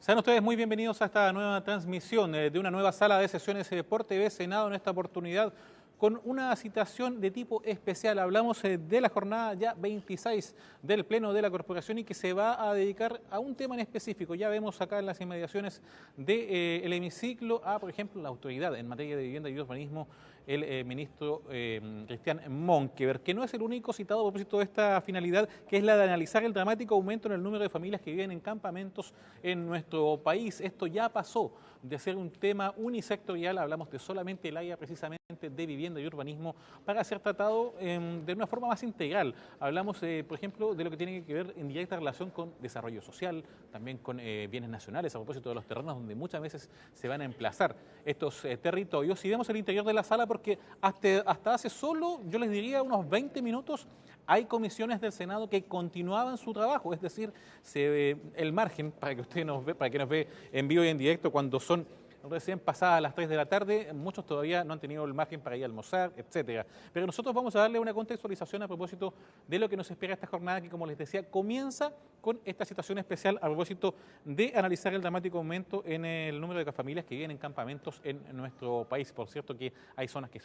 Sean ustedes muy bienvenidos a esta nueva transmisión de una nueva sala de sesiones por TV Senado, en esta oportunidad con una citación de tipo especial. Hablamos de la jornada ya 26 del Pleno de la Corporación y que se va a dedicar a un tema en específico. Ya vemos acá en las inmediaciones del hemiciclo a, por ejemplo, la autoridad en materia de vivienda y urbanismo, el ministro Cristian Monkeberg, que no es el único citado a propósito de esta finalidad, que es la de analizar el dramático aumento en el número de familias que viven en campamentos en nuestro país. Esto ya pasó de ser un tema unisectorial, hablamos de solamente el área precisamente de vivienda y urbanismo, para ser tratado de una forma más integral. Hablamos, por ejemplo, de lo que tiene que ver en directa relación con desarrollo social, también con bienes nacionales, a propósito de los terrenos donde muchas veces se van a emplazar estos territorios. Y vemos el interior de la sala porque hasta hace solo, yo les diría, unos 20 minutos, hay comisiones del Senado que continuaban su trabajo, es decir, el margen, para que usted nos ve, para que nos ve en vivo y en directo, cuando son recién pasadas las 3 de la tarde, muchos todavía no han tenido el margen para ir a almorzar, etcétera. Pero nosotros vamos a darle una contextualización a propósito de lo que nos espera esta jornada, que, como les decía, comienza con esta situación especial a propósito de analizar el dramático aumento en el número de familias que viven en campamentos en nuestro país. Por cierto, que hay zonas que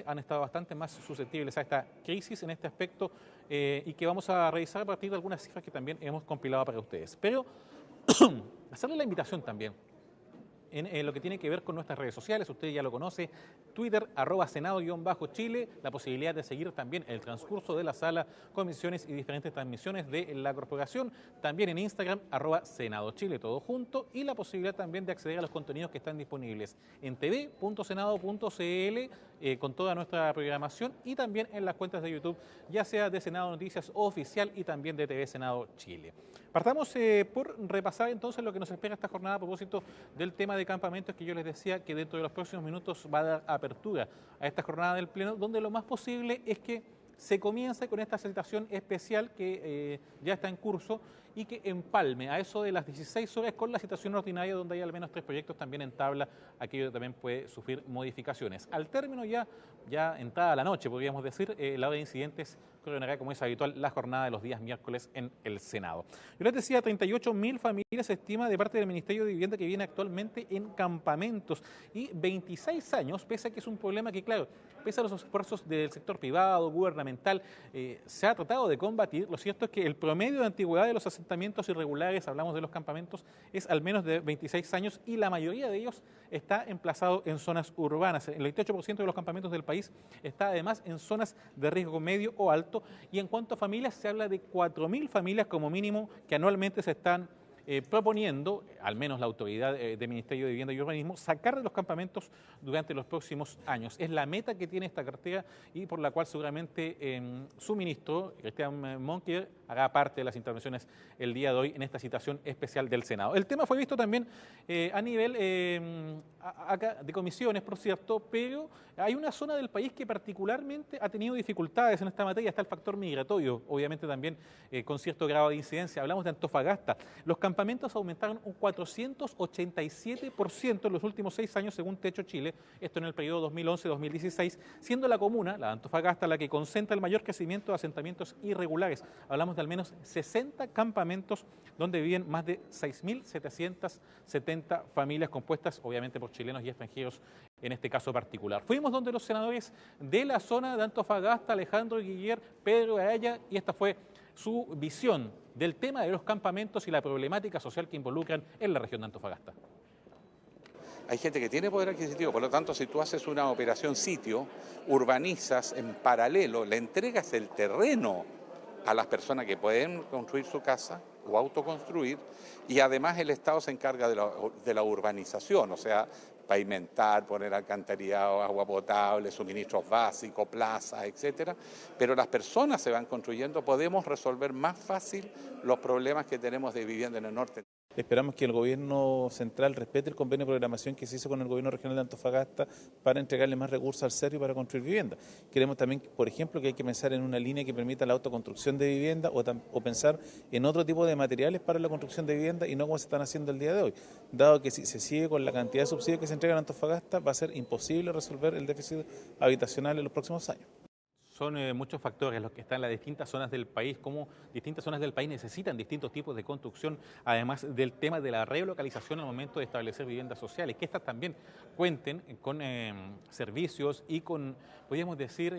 han estado bastante más susceptibles a esta crisis en este aspecto y que vamos a revisar a partir de algunas cifras que también hemos compilado para ustedes. Pero hacerle la invitación también en lo que tiene que ver con nuestras redes sociales. Usted ya lo conoce, Twitter, @Senado_Chile, la posibilidad de seguir también el transcurso de la sala, comisiones y diferentes transmisiones de la corporación, también en Instagram, @SenadoChile, todo junto, y la posibilidad también de acceder a los contenidos que están disponibles en tv.senado.cl con toda nuestra programación, y también en las cuentas de YouTube, ya sea de Senado Noticias Oficial y también de TV Senado Chile. Partamos por repasar entonces lo que nos espera esta jornada a propósito del tema de campamentos, que yo les decía que dentro de los próximos minutos va a dar apertura a esta jornada del Pleno, donde lo más posible es que se comience con esta citación especial que ya está en curso y que empalme a eso de las 16 horas con la citación ordinaria, donde hay al menos 3 proyectos también en tabla. Aquello también puede sufrir modificaciones. Al término ya entrada la noche, podríamos decir, la hora de incidentes coronará, como es habitual, la jornada de los días miércoles en el Senado. Yo les decía, 38.000 familias se estima de parte del Ministerio de Vivienda que viene actualmente en campamentos, y 26 años, pese a que es un problema que, claro, pese a los esfuerzos del sector privado, gubernamental, se ha tratado de combatir. Lo cierto es que el promedio de antigüedad de los asentamientos irregulares, hablamos de los campamentos, es al menos de 26 años, y la mayoría de ellos está emplazado en zonas urbanas. El 28% de los campamentos del país está además en zonas de riesgo medio o alto, y en cuanto a familias, se habla de 4.000 familias como mínimo que anualmente se están proponiendo, al menos la autoridad del Ministerio de Vivienda y Urbanismo, sacar de los campamentos durante los próximos años. Es la meta que tiene esta cartera y por la cual seguramente su ministro, Cristian Monkeberg, hará parte de las intervenciones el día de hoy en esta citación especial del Senado. El tema fue visto también a nivel acá de comisiones, por cierto, pero hay una zona del país que particularmente ha tenido dificultades en esta materia. Está el factor migratorio, obviamente también con cierto grado de incidencia. Hablamos de Antofagasta. Los campamentos aumentaron un 487% en los últimos 6 años, según Techo Chile, esto en el periodo 2011-2016, siendo la comuna, la de Antofagasta, la que concentra el mayor crecimiento de asentamientos irregulares. Hablamos de al menos 60 campamentos donde viven más de 6.770 familias compuestas, obviamente, por chilenos y extranjeros en este caso particular. Fuimos donde los senadores de la zona de Antofagasta, Alejandro Guiller, Pedro Araya, y esta fue su visión del tema de los campamentos y la problemática social que involucran en la región de Antofagasta. Hay gente que tiene poder adquisitivo, por lo tanto, si tú haces una operación sitio, urbanizas en paralelo, le entregas el terreno a las personas que pueden construir su casa o autoconstruir, y además el Estado se encarga de la urbanización, o sea, pavimentar, poner alcantarillado, agua potable, suministros básicos, plazas, etcétera. Pero las personas se van construyendo, podemos resolver más fácil los problemas que tenemos de vivienda en el norte. Esperamos que el gobierno central respete el convenio de programación que se hizo con el gobierno regional de Antofagasta para entregarle más recursos al cerro y para construir vivienda. Queremos también, por ejemplo, que hay que pensar en una línea que permita la autoconstrucción de vivienda o pensar en otro tipo de materiales para la construcción de vivienda y no como se están haciendo el día de hoy. Dado que si se sigue con la cantidad de subsidios que se entregan a Antofagasta, va a ser imposible resolver el déficit habitacional en los próximos años. Son muchos factores los que están en las distintas zonas del país, cómo distintas zonas del país necesitan distintos tipos de construcción, además del tema de la relocalización al momento de establecer viviendas sociales, que estas también cuenten con servicios y con, podríamos decir,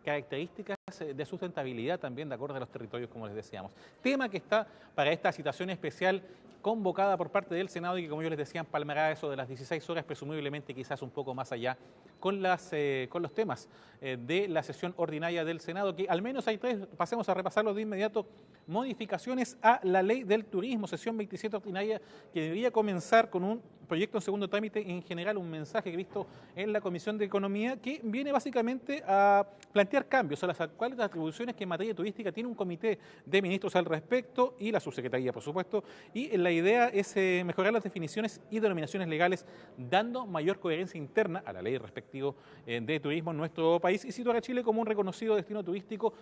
características de sustentabilidad también de acuerdo a los territorios, como les decíamos. Tema que está para esta citación especial convocada por parte del Senado y que, como yo les decía, empalmará eso de las 16 horas, presumiblemente quizás un poco más allá, con los temas de la sesión ordinaria del Senado, que al menos hay 3, pasemos a repasarlos de inmediato: modificaciones a la ley del turismo, sesión 27 ordinaria, que debería comenzar con un proyecto en segundo trámite, en general un mensaje que he visto en la Comisión de Economía, que viene básicamente a plantear cambios a las actuales atribuciones que en materia turística tiene un comité de ministros al respecto y la subsecretaría, por supuesto, y la idea es mejorar las definiciones y denominaciones legales, dando mayor coherencia interna a la ley respectivo de turismo en nuestro país y situar a Chile como un reconocido destino turístico.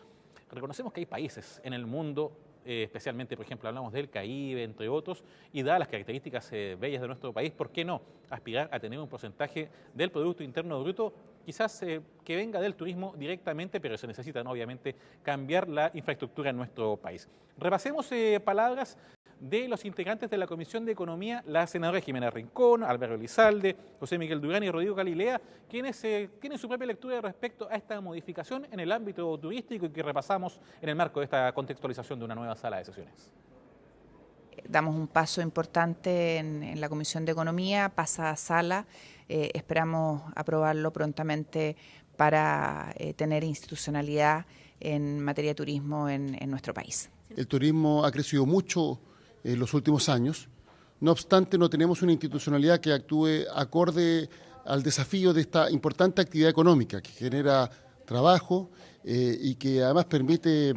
Reconocemos que hay países en el mundo, especialmente, por ejemplo, hablamos del Caribe, entre otros, y dadas las características bellas de nuestro país, ¿por qué no aspirar a tener un porcentaje del Producto Interno Bruto, quizás que venga del turismo directamente, pero se necesita, ¿no?, obviamente, cambiar la infraestructura en nuestro país? Repasemos palabras de los integrantes de la Comisión de Economía, la senadora Jimena Rincón, Álvaro Elizalde, José Miguel Durán y Rodrigo Galilea, quienes tienen su propia lectura respecto a esta modificación en el ámbito turístico y que repasamos en el marco de esta contextualización de una nueva sala de sesiones. Damos un paso importante en la Comisión de Economía, pasa a sala, esperamos aprobarlo prontamente para tener institucionalidad en materia de turismo en nuestro país. El turismo ha crecido mucho en los últimos años, no obstante no tenemos una institucionalidad que actúe acorde al desafío de esta importante actividad económica que genera trabajo y que además permite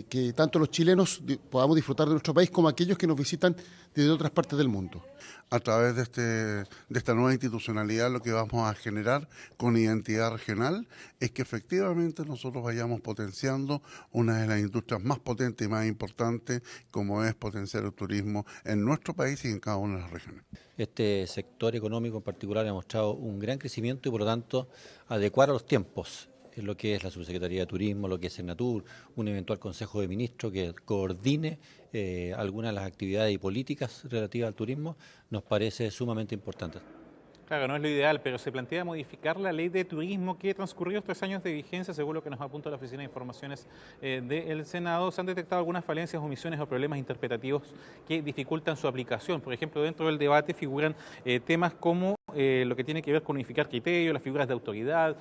que tanto los chilenos podamos disfrutar de nuestro país como aquellos que nos visitan desde otras partes del mundo. A través de esta nueva institucionalidad, lo que vamos a generar con identidad regional es que efectivamente nosotros vayamos potenciando una de las industrias más potentes y más importantes, como es potenciar el turismo en nuestro país y en cada una de las regiones. Este sector económico en particular ha mostrado un gran crecimiento y por lo tanto adecuar a los tiempos en lo que es la Subsecretaría de Turismo, lo que es Senatur, un eventual Consejo de Ministros que coordine algunas de las actividades y políticas relativas al turismo, nos parece sumamente importante. Claro, no es lo ideal, pero se plantea modificar la ley de turismo que transcurrió 3 años de vigencia, según lo que nos apunta la Oficina de Informaciones del Senado. Se han detectado algunas falencias, omisiones o problemas interpretativos que dificultan su aplicación. Por ejemplo, dentro del debate figuran temas como lo que tiene que ver con unificar criterios, las figuras de autoridad,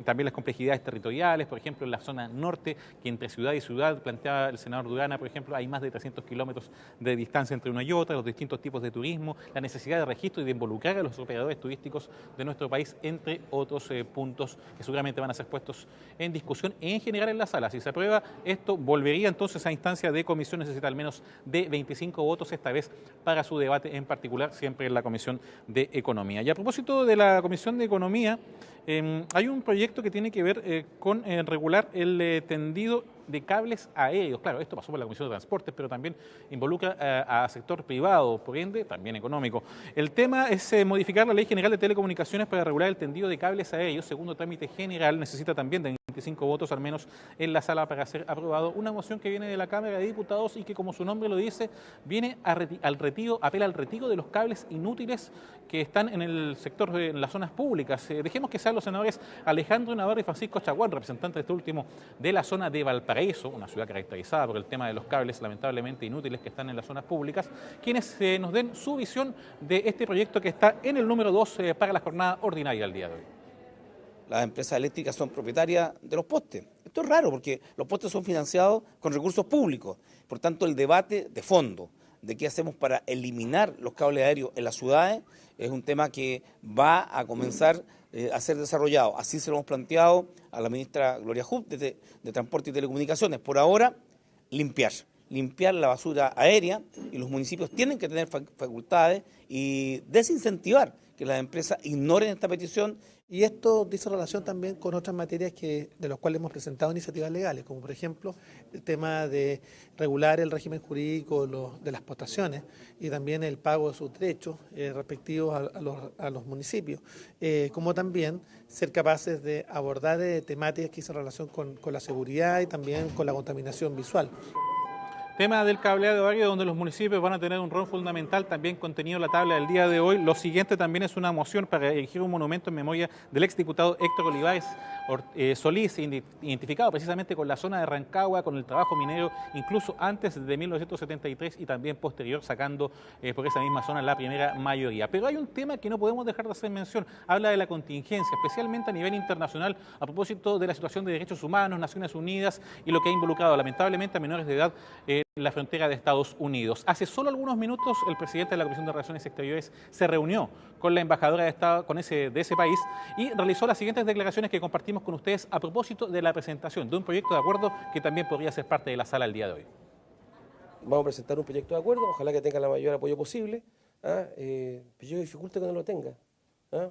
también las complejidades territoriales, por ejemplo, en la zona norte, que entre ciudad y ciudad, planteaba el senador Durana, por ejemplo, hay más de 300 kilómetros de distancia entre una y otra, los distintos tipos de turismo, la necesidad de registro y de involucrar a los operadores turísticos de nuestro país, entre otros puntos que seguramente van a ser puestos en discusión en general en la sala. Si se aprueba esto, volvería entonces a instancia de comisión, necesita al menos de 25 votos, esta vez para su debate en particular, siempre en la Comisión de Economía. Y a propósito de la Comisión de Economía, hay un proyecto que tiene que ver con regular el tendido de cables aéreos. Claro, esto pasó por la Comisión de Transportes, pero también involucra a sector privado, por ende, también económico. El tema es modificar la Ley General de Telecomunicaciones para regular el tendido de cables aéreos. Segundo trámite general, necesita también de 25 votos al menos en la sala para ser aprobado. Una moción que viene de la Cámara de Diputados y que, como su nombre lo dice, viene al retiro, apela al retiro de los cables inútiles que están en el sector, en las zonas públicas. Dejemos que sean los senadores Alejandro Navarro y Francisco Chaguán, representantes de este último de la zona de Valparaíso, una ciudad caracterizada por el tema de los cables lamentablemente inútiles que están en las zonas públicas, quienes nos den su visión de este proyecto que está en el número 2 para la jornada ordinaria del día de hoy. Las empresas eléctricas son propietarias de los postes. Esto es raro porque los postes son financiados con recursos públicos. Por tanto, el debate de fondo de qué hacemos para eliminar los cables aéreos en las ciudades es un tema que va a comenzar a ser desarrollado. Así se lo hemos planteado a la ministra Gloria Huff de Transporte y Telecomunicaciones. Por ahora, limpiar la basura aérea, y los municipios tienen que tener facultades y desincentivar que las empresas ignoren esta petición. Y esto dice relación también con otras materias de las cuales hemos presentado iniciativas legales, como por ejemplo el tema de regular el régimen jurídico de las postaciones y también el pago de sus derechos respectivos a los municipios, como también ser capaces de abordar temáticas que dicen relación con la seguridad y también con la contaminación visual. Tema del cableado aéreo, donde los municipios van a tener un rol fundamental, también contenido en la tabla del día de hoy. Lo siguiente también es una moción para erigir un monumento en memoria del exdiputado Héctor Olivares Solís, identificado precisamente con la zona de Rancagua, con el trabajo minero, incluso antes de 1973 y también posterior, sacando por esa misma zona la primera mayoría. Pero hay un tema que no podemos dejar de hacer mención, habla de la contingencia, especialmente a nivel internacional, a propósito de la situación de derechos humanos, Naciones Unidas y lo que ha involucrado lamentablemente a menores de edad la frontera de Estados Unidos. Hace solo algunos minutos el presidente de la Comisión de Relaciones Exteriores se reunió con la embajadora de Estado de ese país y realizó las siguientes declaraciones que compartimos con ustedes a propósito de la presentación de un proyecto de acuerdo que también podría ser parte de la sala el día de hoy. Vamos a presentar un proyecto de acuerdo, ojalá que tenga la mayor apoyo posible, pero yo dificulto que no lo tenga.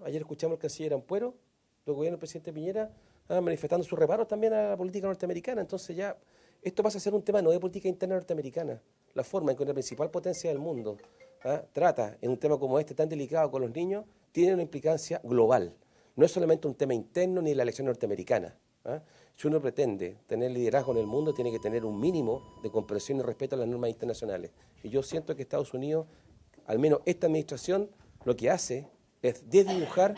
Ayer escuchamos al canciller Ampuero, del gobierno del presidente Piñera, manifestando sus reparos también a la política norteamericana. Entonces ya esto pasa a ser un tema no de política interna norteamericana. La forma en que una principal potencia del mundo trata en un tema como este tan delicado con los niños tiene una implicancia global. No es solamente un tema interno ni la elección norteamericana. Si uno pretende tener liderazgo en el mundo, tiene que tener un mínimo de comprensión y respeto a las normas internacionales. Y yo siento que Estados Unidos, al menos esta administración, lo que hace es desdibujar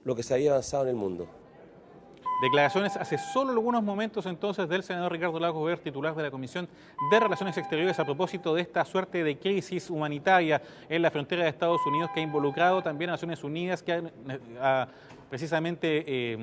lo que se había avanzado en el mundo. Declaraciones hace solo algunos momentos entonces del senador Ricardo Lagos Weber, titular de la Comisión de Relaciones Exteriores, a propósito de esta suerte de crisis humanitaria en la frontera de Estados Unidos que ha involucrado también a Naciones Unidas, que ha precisamente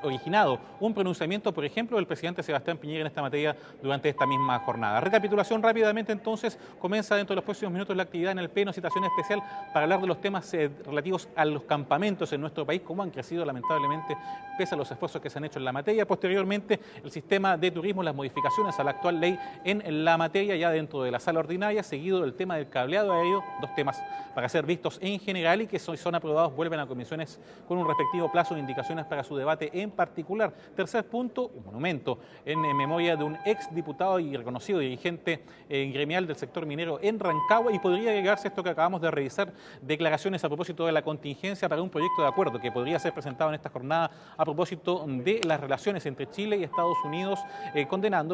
originado un pronunciamiento, por ejemplo, del presidente Sebastián Piñera en esta materia durante esta misma jornada. Recapitulación rápidamente entonces, comienza dentro de los próximos minutos la actividad en el Pleno, citación especial para hablar de los temas relativos a los campamentos en nuestro país, cómo han crecido lamentablemente pese a los esfuerzos que se han hecho en la materia. Posteriormente, el sistema de turismo, las modificaciones a la actual ley en la materia ya dentro de la sala ordinaria, seguido del tema del cableado aéreo, dos temas para ser vistos en general y que son aprobados, vuelven a comisiones con un respectivo plazo de indicaciones para su debate en particular. Tercer punto, un monumento en memoria de un ex diputado y reconocido dirigente gremial del sector minero en Rancagua, y podría llegarse esto que acabamos de revisar, declaraciones a propósito de la contingencia para un proyecto de acuerdo que podría ser presentado en esta jornada a propósito de las relaciones entre Chile y Estados Unidos,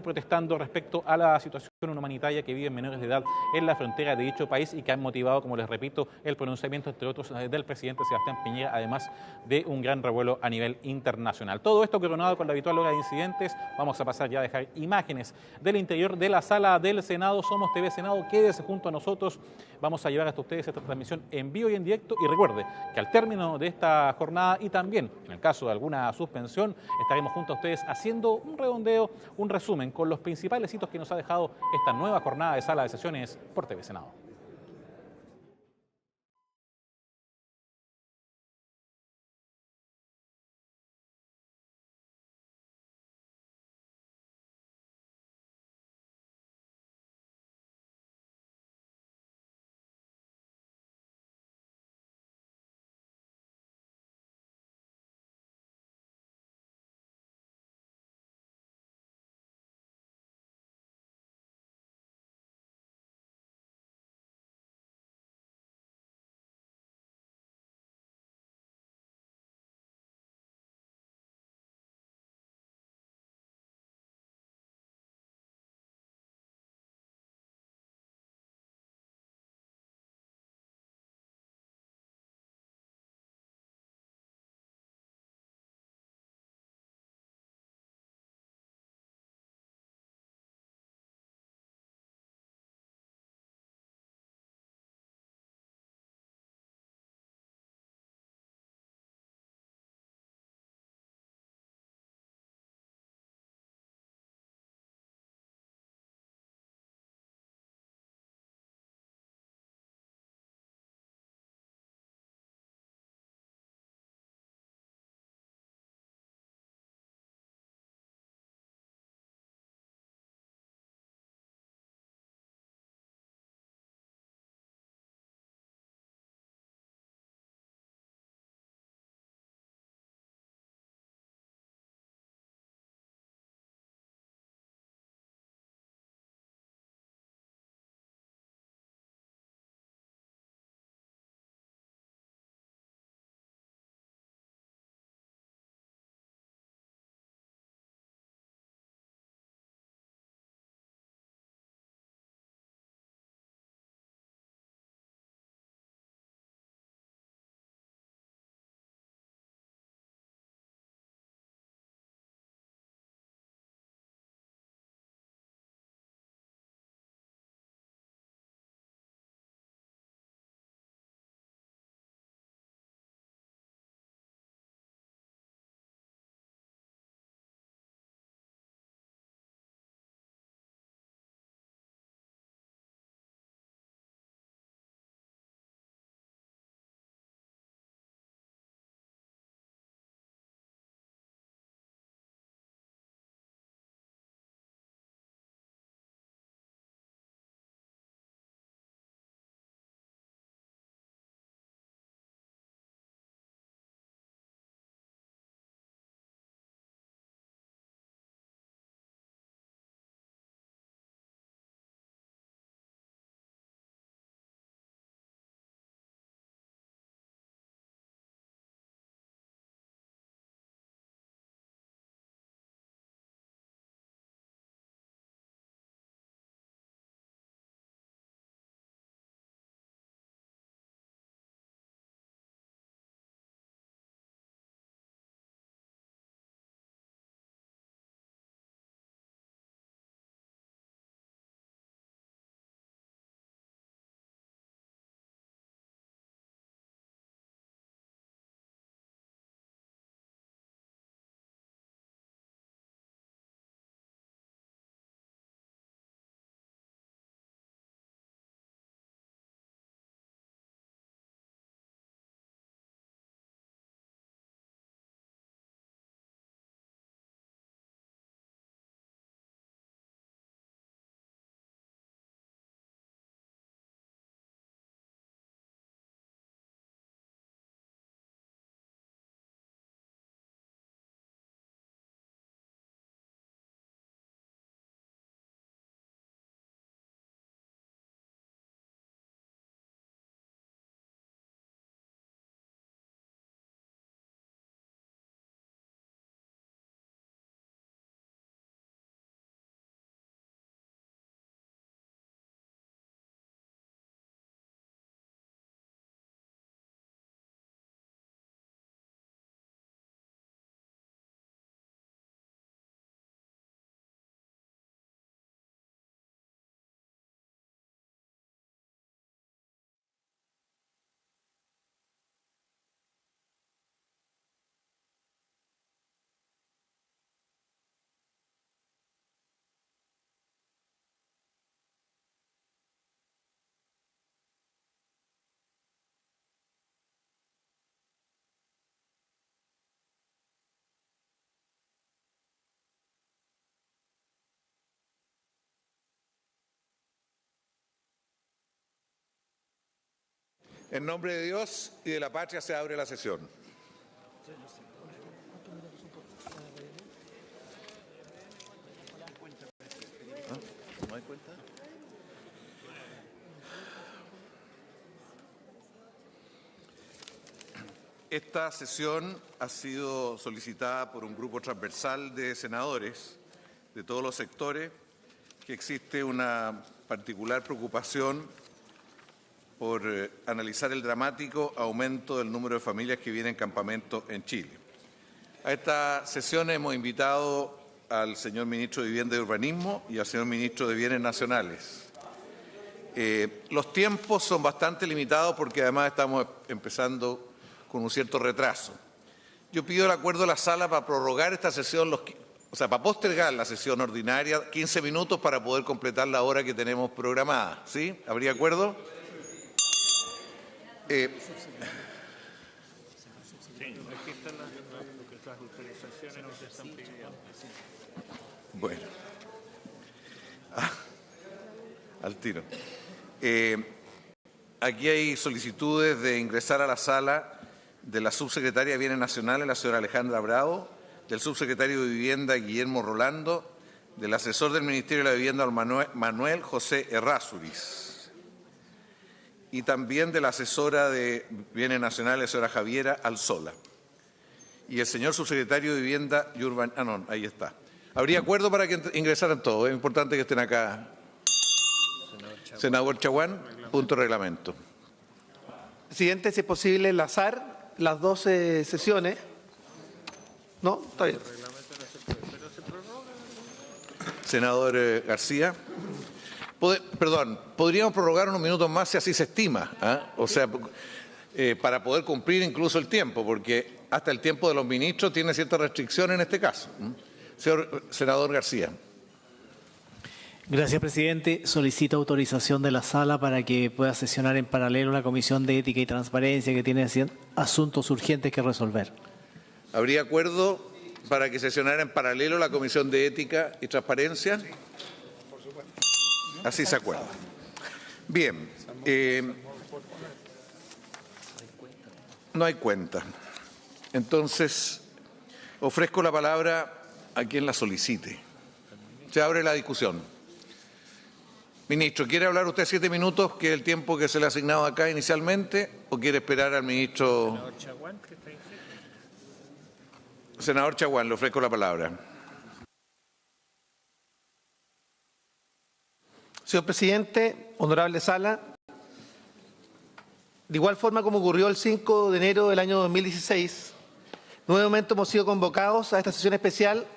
protestando respecto a la situación humanitaria que viven menores de edad en la frontera de dicho país y que han motivado, como les repito, el pronunciamiento, entre otros, del presidente Sebastián Piñera, además de un gran revuelo a nivel internacional. Todo esto coronado con la habitual hora de incidentes. Vamos a pasar ya a dejar imágenes del interior de la sala del Senado. Somos TV Senado, quédese junto a nosotros. Vamos a llevar hasta ustedes esta transmisión en vivo y en directo, y recuerde que al término de esta jornada y también en el caso de alguna suspensión, estaremos junto a ustedes haciendo un redondeo, un resumen con los principales hitos que nos ha dejado esta nueva jornada de sala de sesiones por TV Senado. En nombre de Dios y de la patria se abre la sesión. ¿No hay cuenta? Esta sesión ha sido solicitada por un grupo transversal de senadores de todos los sectores, que existe una particular preocupación por analizar el dramático aumento del número de familias que viven en campamentos en Chile. A esta sesión hemos invitado al señor Ministro de Vivienda y Urbanismo y al señor Ministro de Bienes Nacionales. Los tiempos son bastante limitados porque además estamos empezando con un cierto retraso. Yo pido el acuerdo de la sala para prorrogar esta sesión, para postergar la sesión ordinaria 15 minutos para poder completar la hora que tenemos programada. ¿Sí? ¿Habría acuerdo? Bueno, al tiro. Aquí hay solicitudes de ingresar a la sala de la subsecretaria de Bienes Nacionales, la señora Alejandra Bravo, del subsecretario de Vivienda, Guillermo Rolando, del asesor del Ministerio de la Vivienda, Manuel José Errázuriz, y también de la asesora de Bienes Nacionales, la señora Javiera Alzola, y el señor subsecretario de Vivienda y Urbanismo. Ahí está. ¿Habría acuerdo para que ingresaran todos? Es importante que estén acá. Senador Chaguán, punto de reglamento. Presidente, si es posible enlazar las 12 sesiones. ¿No? Está bien. Senador García. Perdón, podríamos prorrogar unos minutos más si así se estima, o sea, para poder cumplir incluso el tiempo, porque hasta el tiempo de los ministros tiene cierta restricción en este caso. Senador García. Gracias, presidente. Solicito autorización de la sala para que pueda sesionar en paralelo la Comisión de Ética y Transparencia, que tiene asuntos urgentes que resolver. ¿Habría acuerdo para que sesionara en paralelo la Comisión de Ética y Transparencia? Sí, por supuesto. Así se acuerda. Bien. No hay cuenta. Entonces, ofrezco la palabra a quien la solicite. Se abre la discusión. Ministro, ¿quiere hablar usted 7 minutos, que es el tiempo que se le ha asignado acá inicialmente, o quiere esperar al ministro? Senador Chaguán, que está inscrito. Senador Chaguán, le ofrezco la palabra. Señor presidente, honorable sala, de igual forma como ocurrió el 5 de enero del año 2016, nuevamente hemos sido convocados a esta sesión especial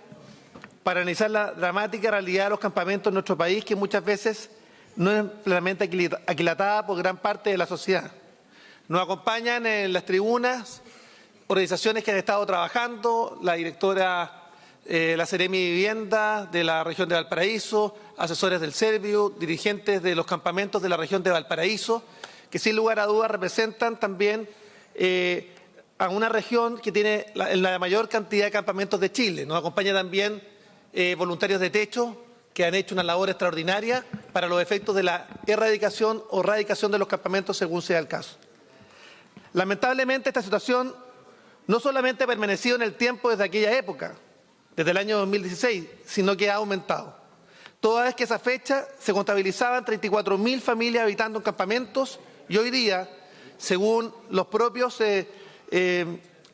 para analizar la dramática realidad de los campamentos en nuestro país, que muchas veces no es plenamente aquilatada por gran parte de la sociedad. Nos acompañan en las tribunas organizaciones que han estado trabajando, la directora, la Seremi de Vivienda de la región de Valparaíso, asesores del Serviu, dirigentes de los campamentos de la región de Valparaíso, que sin lugar a dudas representan también a una región que tiene la mayor cantidad de campamentos de Chile. Nos acompaña también voluntarios de techo que han hecho una labor extraordinaria para los efectos de la erradicación o radicación de los campamentos según sea el caso. Lamentablemente esta situación no solamente ha permanecido en el tiempo desde aquella época, desde el año 2016, sino que ha aumentado. Toda vez que esa fecha se contabilizaban 34.000 familias habitando en campamentos y hoy día, según los propios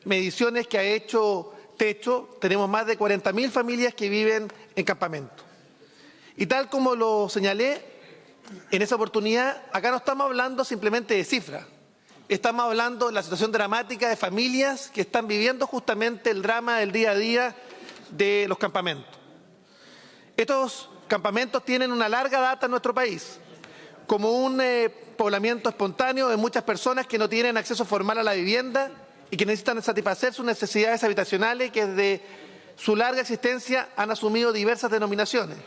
mediciones que ha hecho Techo, tenemos más de 40.000 familias que viven en campamentos. Y tal como lo señalé en esa oportunidad, acá no estamos hablando simplemente de cifras. Estamos hablando de la situación dramática de familias que están viviendo justamente el drama del día a día de los campamentos. Estos campamentos tienen una larga data en nuestro país, como un poblamiento espontáneo de muchas personas que no tienen acceso formal a la vivienda y que necesitan satisfacer sus necesidades habitacionales, que desde su larga existencia han asumido diversas denominaciones.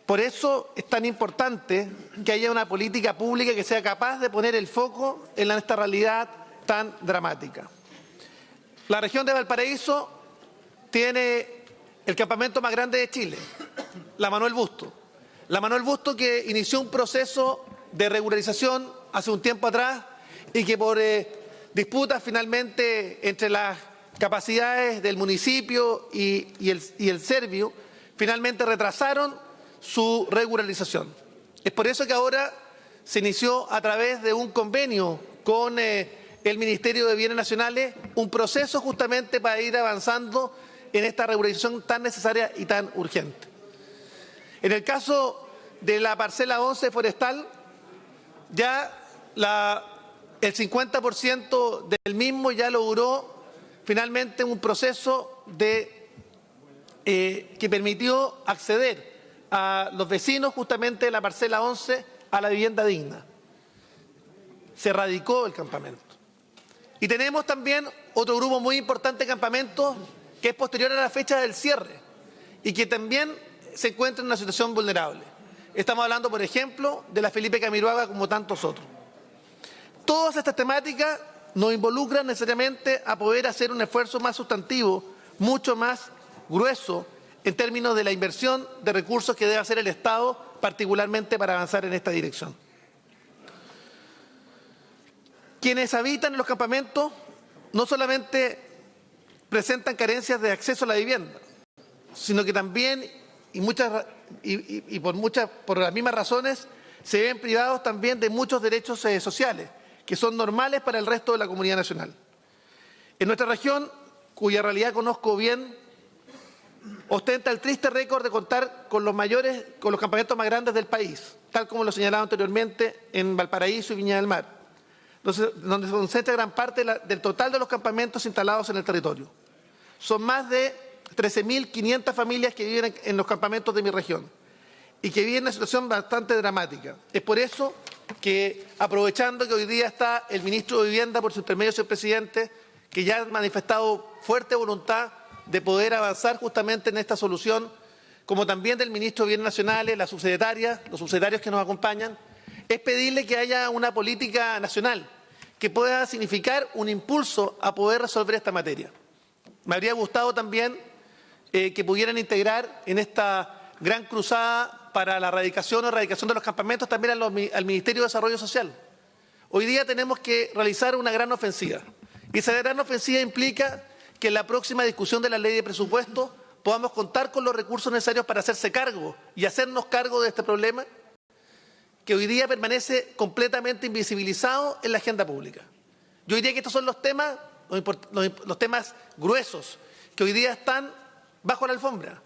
Por eso es tan importante que haya una política pública que sea capaz de poner el foco en esta realidad tan dramática. La región de Valparaíso tiene el campamento más grande de Chile, la Manuel Busto. La Manuel Busto, que inició un proceso de regularización hace un tiempo atrás y que por disputas finalmente entre las capacidades del municipio y el Serviu, finalmente retrasaron su regularización. Es por eso que ahora se inició a través de un convenio con el Ministerio de Bienes Nacionales un proceso justamente para ir avanzando en esta regularización tan necesaria y tan urgente. En el caso de la parcela 11 forestal, ya el 50% del mismo ya logró finalmente un proceso que permitió acceder a los vecinos justamente de la parcela 11 a la vivienda digna. Se erradicó el campamento. Y tenemos también otro grupo muy importante de campamentos que es posterior a la fecha del cierre y que también se encuentra en una situación vulnerable. Estamos hablando, por ejemplo, de la Felipe Camiroaga como tantos otros. Todas estas temáticas nos involucran necesariamente a poder hacer un esfuerzo más sustantivo, mucho más grueso, en términos de la inversión de recursos que debe hacer el Estado, particularmente para avanzar en esta dirección. Quienes habitan en los campamentos no solamente presentan carencias de acceso a la vivienda, sino que también, por las mismas razones, se ven privados también de muchos derechos sociales, que son normales para el resto de la comunidad nacional. En nuestra región, cuya realidad conozco bien, ostenta el triste récord de contar con los campamentos más grandes del país, tal como lo señalaba anteriormente en Valparaíso y Viña del Mar, donde se concentra gran parte del total de los campamentos instalados en el territorio. Son más de 13.500 familias que viven en los campamentos de mi región y que viven en una situación bastante dramática. Es por eso que, aprovechando que hoy día está el ministro de Vivienda, por su intermedio, señor presidente, que ya ha manifestado fuerte voluntad de poder avanzar justamente en esta solución, como también del ministro de Bienes Nacionales, la subsecretaria, los subsecretarios que nos acompañan, es pedirle que haya una política nacional que pueda significar un impulso a poder resolver esta materia. Me habría gustado también que pudieran integrar en esta gran cruzada para la erradicación de los campamentos también al Ministerio de Desarrollo Social. Hoy día tenemos que realizar una gran ofensiva y esa gran ofensiva implica que en la próxima discusión de la ley de presupuesto podamos contar con los recursos necesarios para hacerse cargo y hacernos cargo de este problema que hoy día permanece completamente invisibilizado en la agenda pública. Yo diría que estos son los temas gruesos que hoy día están bajo la alfombra.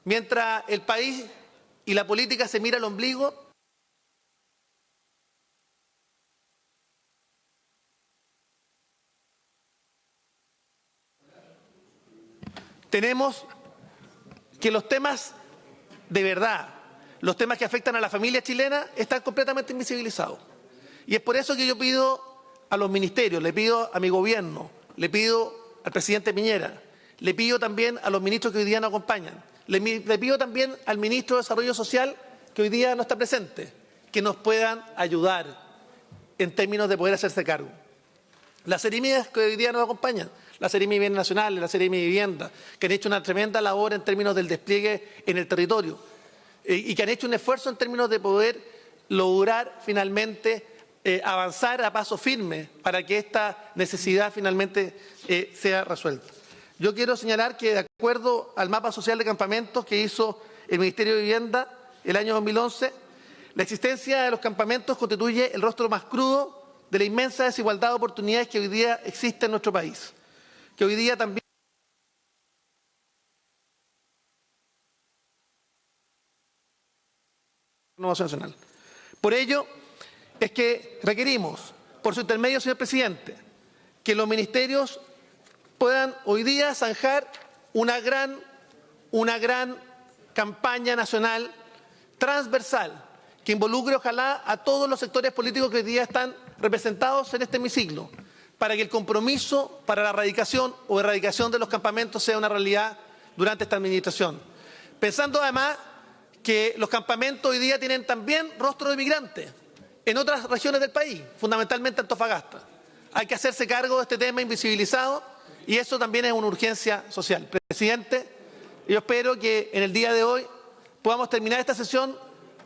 Mientras el país y la política se mira al ombligo, tenemos que los temas de verdad, los temas que afectan a la familia chilena, están completamente invisibilizados. Y es por eso que yo pido a los ministerios, le pido a mi gobierno, le pido al presidente Piñera, le pido también a los ministros que hoy día nos acompañan, le pido también al ministro de Desarrollo Social, que hoy día no está presente, que nos puedan ayudar en términos de poder hacerse cargo. Las seremías que hoy día nos acompañan, la Seremi de Bienes Nacionales, la Seremi de Vivienda, que han hecho una tremenda labor en términos del despliegue en el territorio y que han hecho un esfuerzo en términos de poder lograr finalmente avanzar a paso firme para que esta necesidad finalmente sea resuelta. Yo quiero señalar que, de acuerdo al mapa social de campamentos que hizo el Ministerio de Vivienda el año 2011, la existencia de los campamentos constituye el rostro más crudo de la inmensa desigualdad de oportunidades que hoy día existe en nuestro país, que hoy día también nacional. Por ello es que requerimos, por su intermedio, señor presidente, que los ministerios puedan hoy día zanjar una gran campaña nacional transversal que involucre ojalá a todos los sectores políticos que hoy día están representados en este hemiciclo, para que el compromiso para la erradicación o erradicación de los campamentos sea una realidad durante esta administración. Pensando además que los campamentos hoy día tienen también rostro de migrantes en otras regiones del país, fundamentalmente Antofagasta. Hay que hacerse cargo de este tema invisibilizado y eso también es una urgencia social. Presidente, yo espero que en el día de hoy podamos terminar esta sesión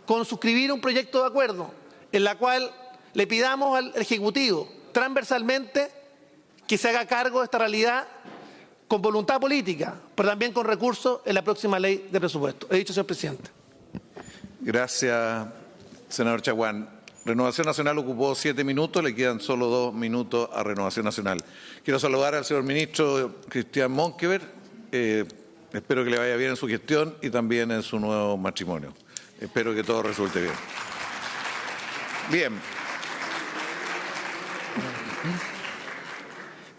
con suscribir un proyecto de acuerdo en la cual le pidamos al Ejecutivo transversalmente que se haga cargo de esta realidad con voluntad política, pero también con recursos en la próxima ley de presupuesto. He dicho, señor presidente. Gracias, senador Chaguán. Renovación Nacional ocupó 7 minutos, le quedan solo 2 minutos a Renovación Nacional. Quiero saludar al señor ministro Cristian Monkever. Espero que le vaya bien en su gestión y también en su nuevo matrimonio. Espero que todo resulte bien. Bien.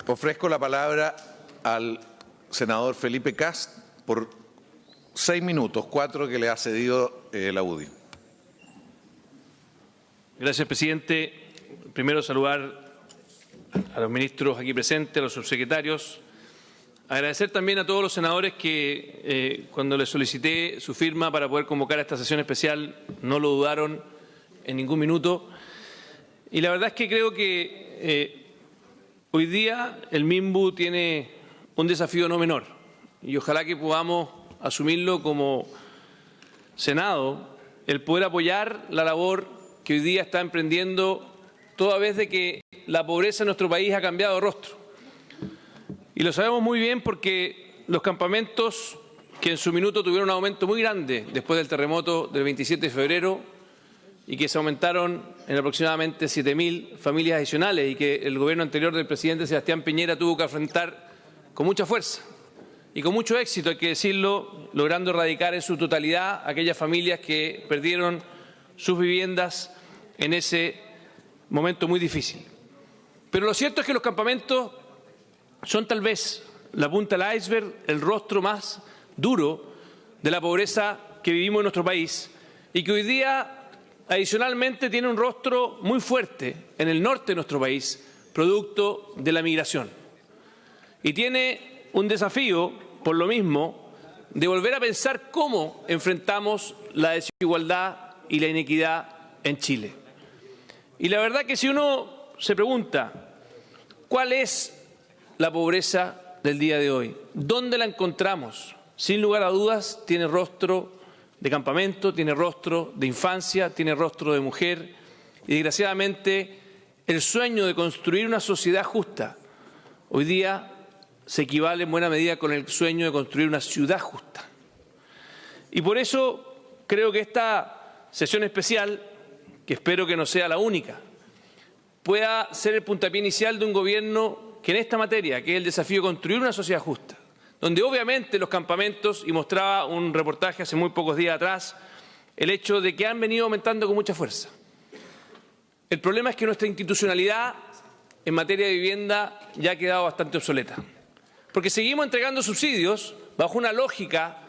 Ofrezco la palabra al senador Felipe Kast por 6 minutos, 4 que le ha cedido la UDI. Gracias, presidente. Primero saludar a los ministros aquí presentes, a los subsecretarios. Agradecer también a todos los senadores que cuando les solicité su firma para poder convocar a esta sesión especial no lo dudaron en ningún minuto. Y la verdad es que creo que hoy día el MIMBU tiene un desafío no menor y ojalá que podamos asumirlo como Senado, el poder apoyar la labor que hoy día está emprendiendo toda vez de que la pobreza en nuestro país ha cambiado de rostro. Y lo sabemos muy bien porque los campamentos que en su minuto tuvieron un aumento muy grande después del terremoto del 27 de febrero y que se aumentaron en aproximadamente 7.000 familias adicionales y que el gobierno anterior del presidente Sebastián Piñera tuvo que afrontar con mucha fuerza y con mucho éxito, hay que decirlo, logrando erradicar en su totalidad aquellas familias que perdieron sus viviendas en ese momento muy difícil. Pero lo cierto es que los campamentos son tal vez la punta del iceberg, el rostro más duro de la pobreza que vivimos en nuestro país y que hoy día adicionalmente tiene un rostro muy fuerte en el norte de nuestro país, producto de la migración. Y tiene un desafío, por lo mismo, de volver a pensar cómo enfrentamos la desigualdad y la inequidad en Chile. Y la verdad que si uno se pregunta cuál es la pobreza del día de hoy, ¿dónde la encontramos? Sin lugar a dudas tiene rostro de campamento, tiene rostro de infancia, tiene rostro de mujer y desgraciadamente el sueño de construir una sociedad justa hoy día se equivale en buena medida con el sueño de construir una ciudad justa. Y por eso creo que esta sesión especial, que espero que no sea la única, pueda ser el puntapié inicial de un gobierno que en esta materia, que es el desafío de construir una sociedad justa, donde obviamente los campamentos, y mostraba un reportaje hace muy pocos días atrás, el hecho de que han venido aumentando con mucha fuerza. El problema es que nuestra institucionalidad en materia de vivienda ya ha quedado bastante obsoleta, porque seguimos entregando subsidios bajo una lógica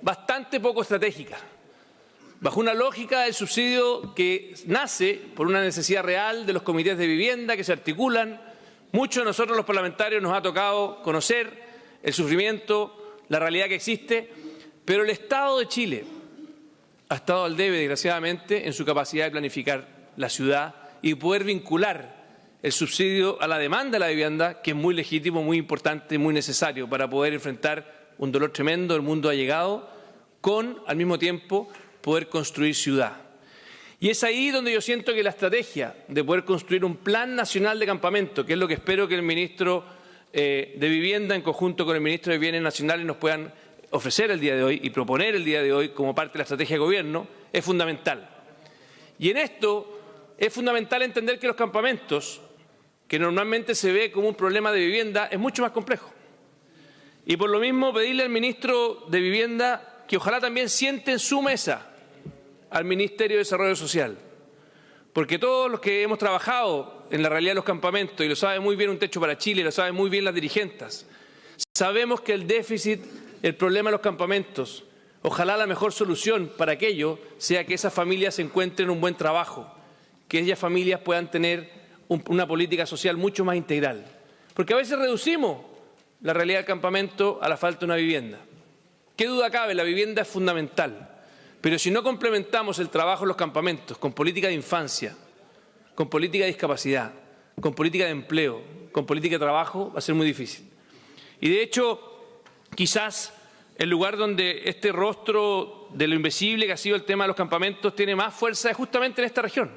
bastante poco estratégica, bajo una lógica del subsidio que nace por una necesidad real de los comités de vivienda que se articulan. Muchos de nosotros los parlamentarios nos ha tocado conocer el sufrimiento, la realidad que existe, pero el Estado de Chile ha estado al debe, desgraciadamente, en su capacidad de planificar la ciudad y poder vincular el subsidio a la demanda de la vivienda, que es muy legítimo, muy importante, muy necesario para poder enfrentar un dolor tremendo del mundo allegado, con, al mismo tiempo, poder construir ciudad. Y es ahí donde yo siento que la estrategia de poder construir un plan nacional de campamento, que es lo que espero que el ministro de Vivienda, en conjunto con el ministro de Bienes Nacionales, nos puedan ofrecer el día de hoy y proponer el día de hoy como parte de la estrategia de gobierno, es fundamental. Y en esto es fundamental entender que los campamentos, que normalmente se ve como un problema de vivienda, es mucho más complejo. Y por lo mismo pedirle al ministro de Vivienda que ojalá también siente en su mesa al Ministerio de Desarrollo Social, porque todos los que hemos trabajado en la realidad de los campamentos, y lo sabe muy bien Un Techo para Chile, lo saben muy bien las dirigentes, sabemos que el déficit, el problema de los campamentos, ojalá la mejor solución para aquello sea que esas familias encuentren un buen trabajo, que esas familias puedan tener una política social mucho más integral, porque a veces reducimos la realidad del campamento a la falta de una vivienda. ¿Qué duda cabe? La vivienda es fundamental. Pero si no complementamos el trabajo en los campamentos con política de infancia, con política de discapacidad, con política de empleo, con política de trabajo, va a ser muy difícil. Y de hecho, quizás el lugar donde este rostro de lo invisible que ha sido el tema de los campamentos tiene más fuerza es justamente en esta región.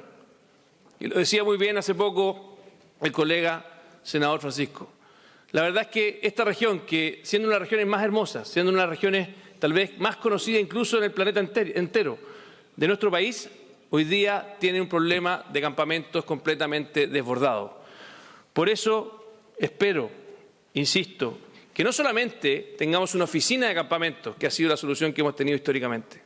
Y lo decía muy bien hace poco el colega senador Francisco. La verdad es que esta región, que siendo una de las regiones más hermosas, siendo una de las regiones tal vez más conocida incluso en el planeta entero de nuestro país, hoy día tiene un problema de campamentos completamente desbordado. Por eso espero, insisto, que no solamente tengamos una oficina de campamentos, que ha sido la solución que hemos tenido históricamente.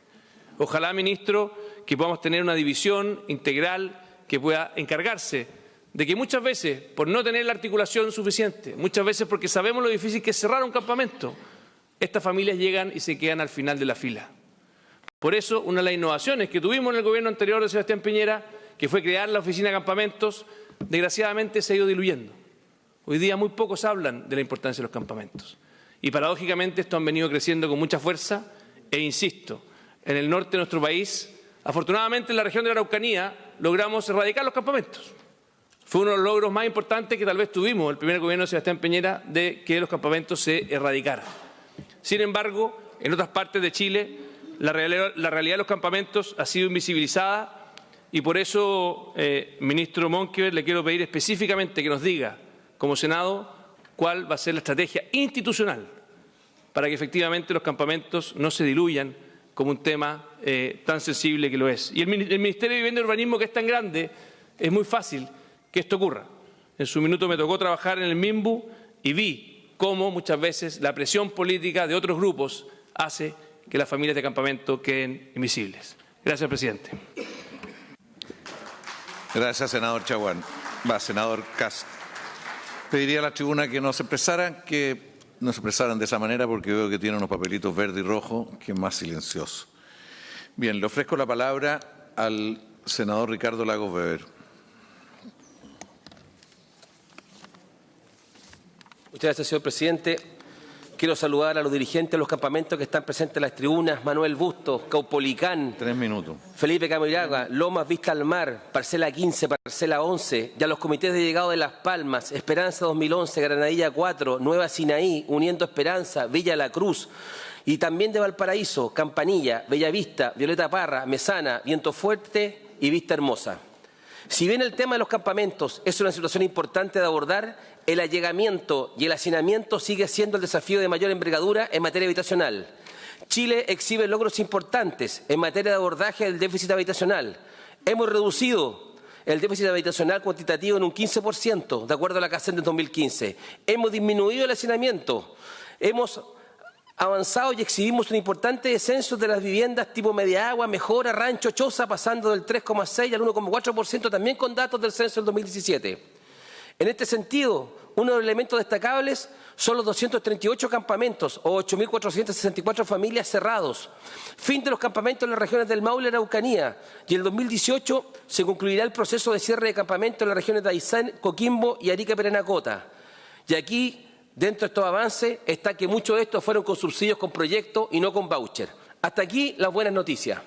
Ojalá, ministro, que podamos tener una división integral que pueda encargarse de que muchas veces, por no tener la articulación suficiente, muchas veces porque sabemos lo difícil que es cerrar un campamento, estas familias llegan y se quedan al final de la fila. Por eso, una de las innovaciones que tuvimos en el gobierno anterior de Sebastián Piñera, que fue crear la oficina de campamentos, desgraciadamente se ha ido diluyendo. Hoy día muy pocos hablan de la importancia de los campamentos. Y paradójicamente estos han venido creciendo con mucha fuerza e insisto, en el norte de nuestro país, afortunadamente en la región de la Araucanía, logramos erradicar los campamentos. Fue uno de los logros más importantes que tal vez tuvimos el primer gobierno de Sebastián Piñera de que los campamentos se erradicaran. Sin embargo, en otras partes de Chile, la realidad de los campamentos ha sido invisibilizada y por eso, ministro Monkever, le quiero pedir específicamente que nos diga, como Senado, cuál va a ser la estrategia institucional para que efectivamente los campamentos no se diluyan como un tema tan sensible que lo es. Y el Ministerio de Vivienda y Urbanismo, que es tan grande, es muy fácil que esto ocurra. En su minuto me tocó trabajar en el MIMBU y vi cómo muchas veces la presión política de otros grupos hace que las familias de campamento queden invisibles. Gracias, presidente. Gracias, senador Chaguán. Senador Kast. Pediría a la tribuna que no se expresaran de esa manera porque veo que tiene unos papelitos verde y rojo, que es más silencioso. Bien, le ofrezco la palabra al senador Ricardo Lagos Weber. Muchas gracias, señor presidente. Quiero saludar a los dirigentes de los campamentos que están presentes en las tribunas: Manuel Bustos, Caupolicán, 3 minutos. Felipe Camiraga, Lomas Vista al Mar, Parcela 15, Parcela 11, y a los comités de llegado de Las Palmas, Esperanza 2011, Granadilla 4, Nueva Sinaí, Uniendo Esperanza, Villa La Cruz, y también de Valparaíso, Campanilla, Bellavista, Violeta Parra, Mesana, Viento Fuerte y Vista Hermosa. Si bien el tema de los campamentos es una situación importante de abordar, el allegamiento y el hacinamiento sigue siendo el desafío de mayor envergadura en materia habitacional. Chile exhibe logros importantes en materia de abordaje del déficit habitacional. Hemos reducido el déficit habitacional cuantitativo en un 15%, de acuerdo a la CACEN de 2015. Hemos disminuido el hacinamiento. Hemos avanzado y exhibimos un importante descenso de las viviendas tipo media agua, mejora, rancho, choza, pasando del 3,6 al 1,4%, también con datos del censo del 2017. En este sentido, uno de los elementos destacables son los 238 campamentos o 8.464 familias cerrados. Fin de los campamentos en las regiones del Maule y Araucanía. Y en el 2018 se concluirá el proceso de cierre de campamentos en las regiones de Aysén, Coquimbo y Arica-Parinacota. Y aquí, dentro de estos avances, está que muchos de estos fueron con subsidios con proyectos y no con voucher. Hasta aquí las buenas noticias.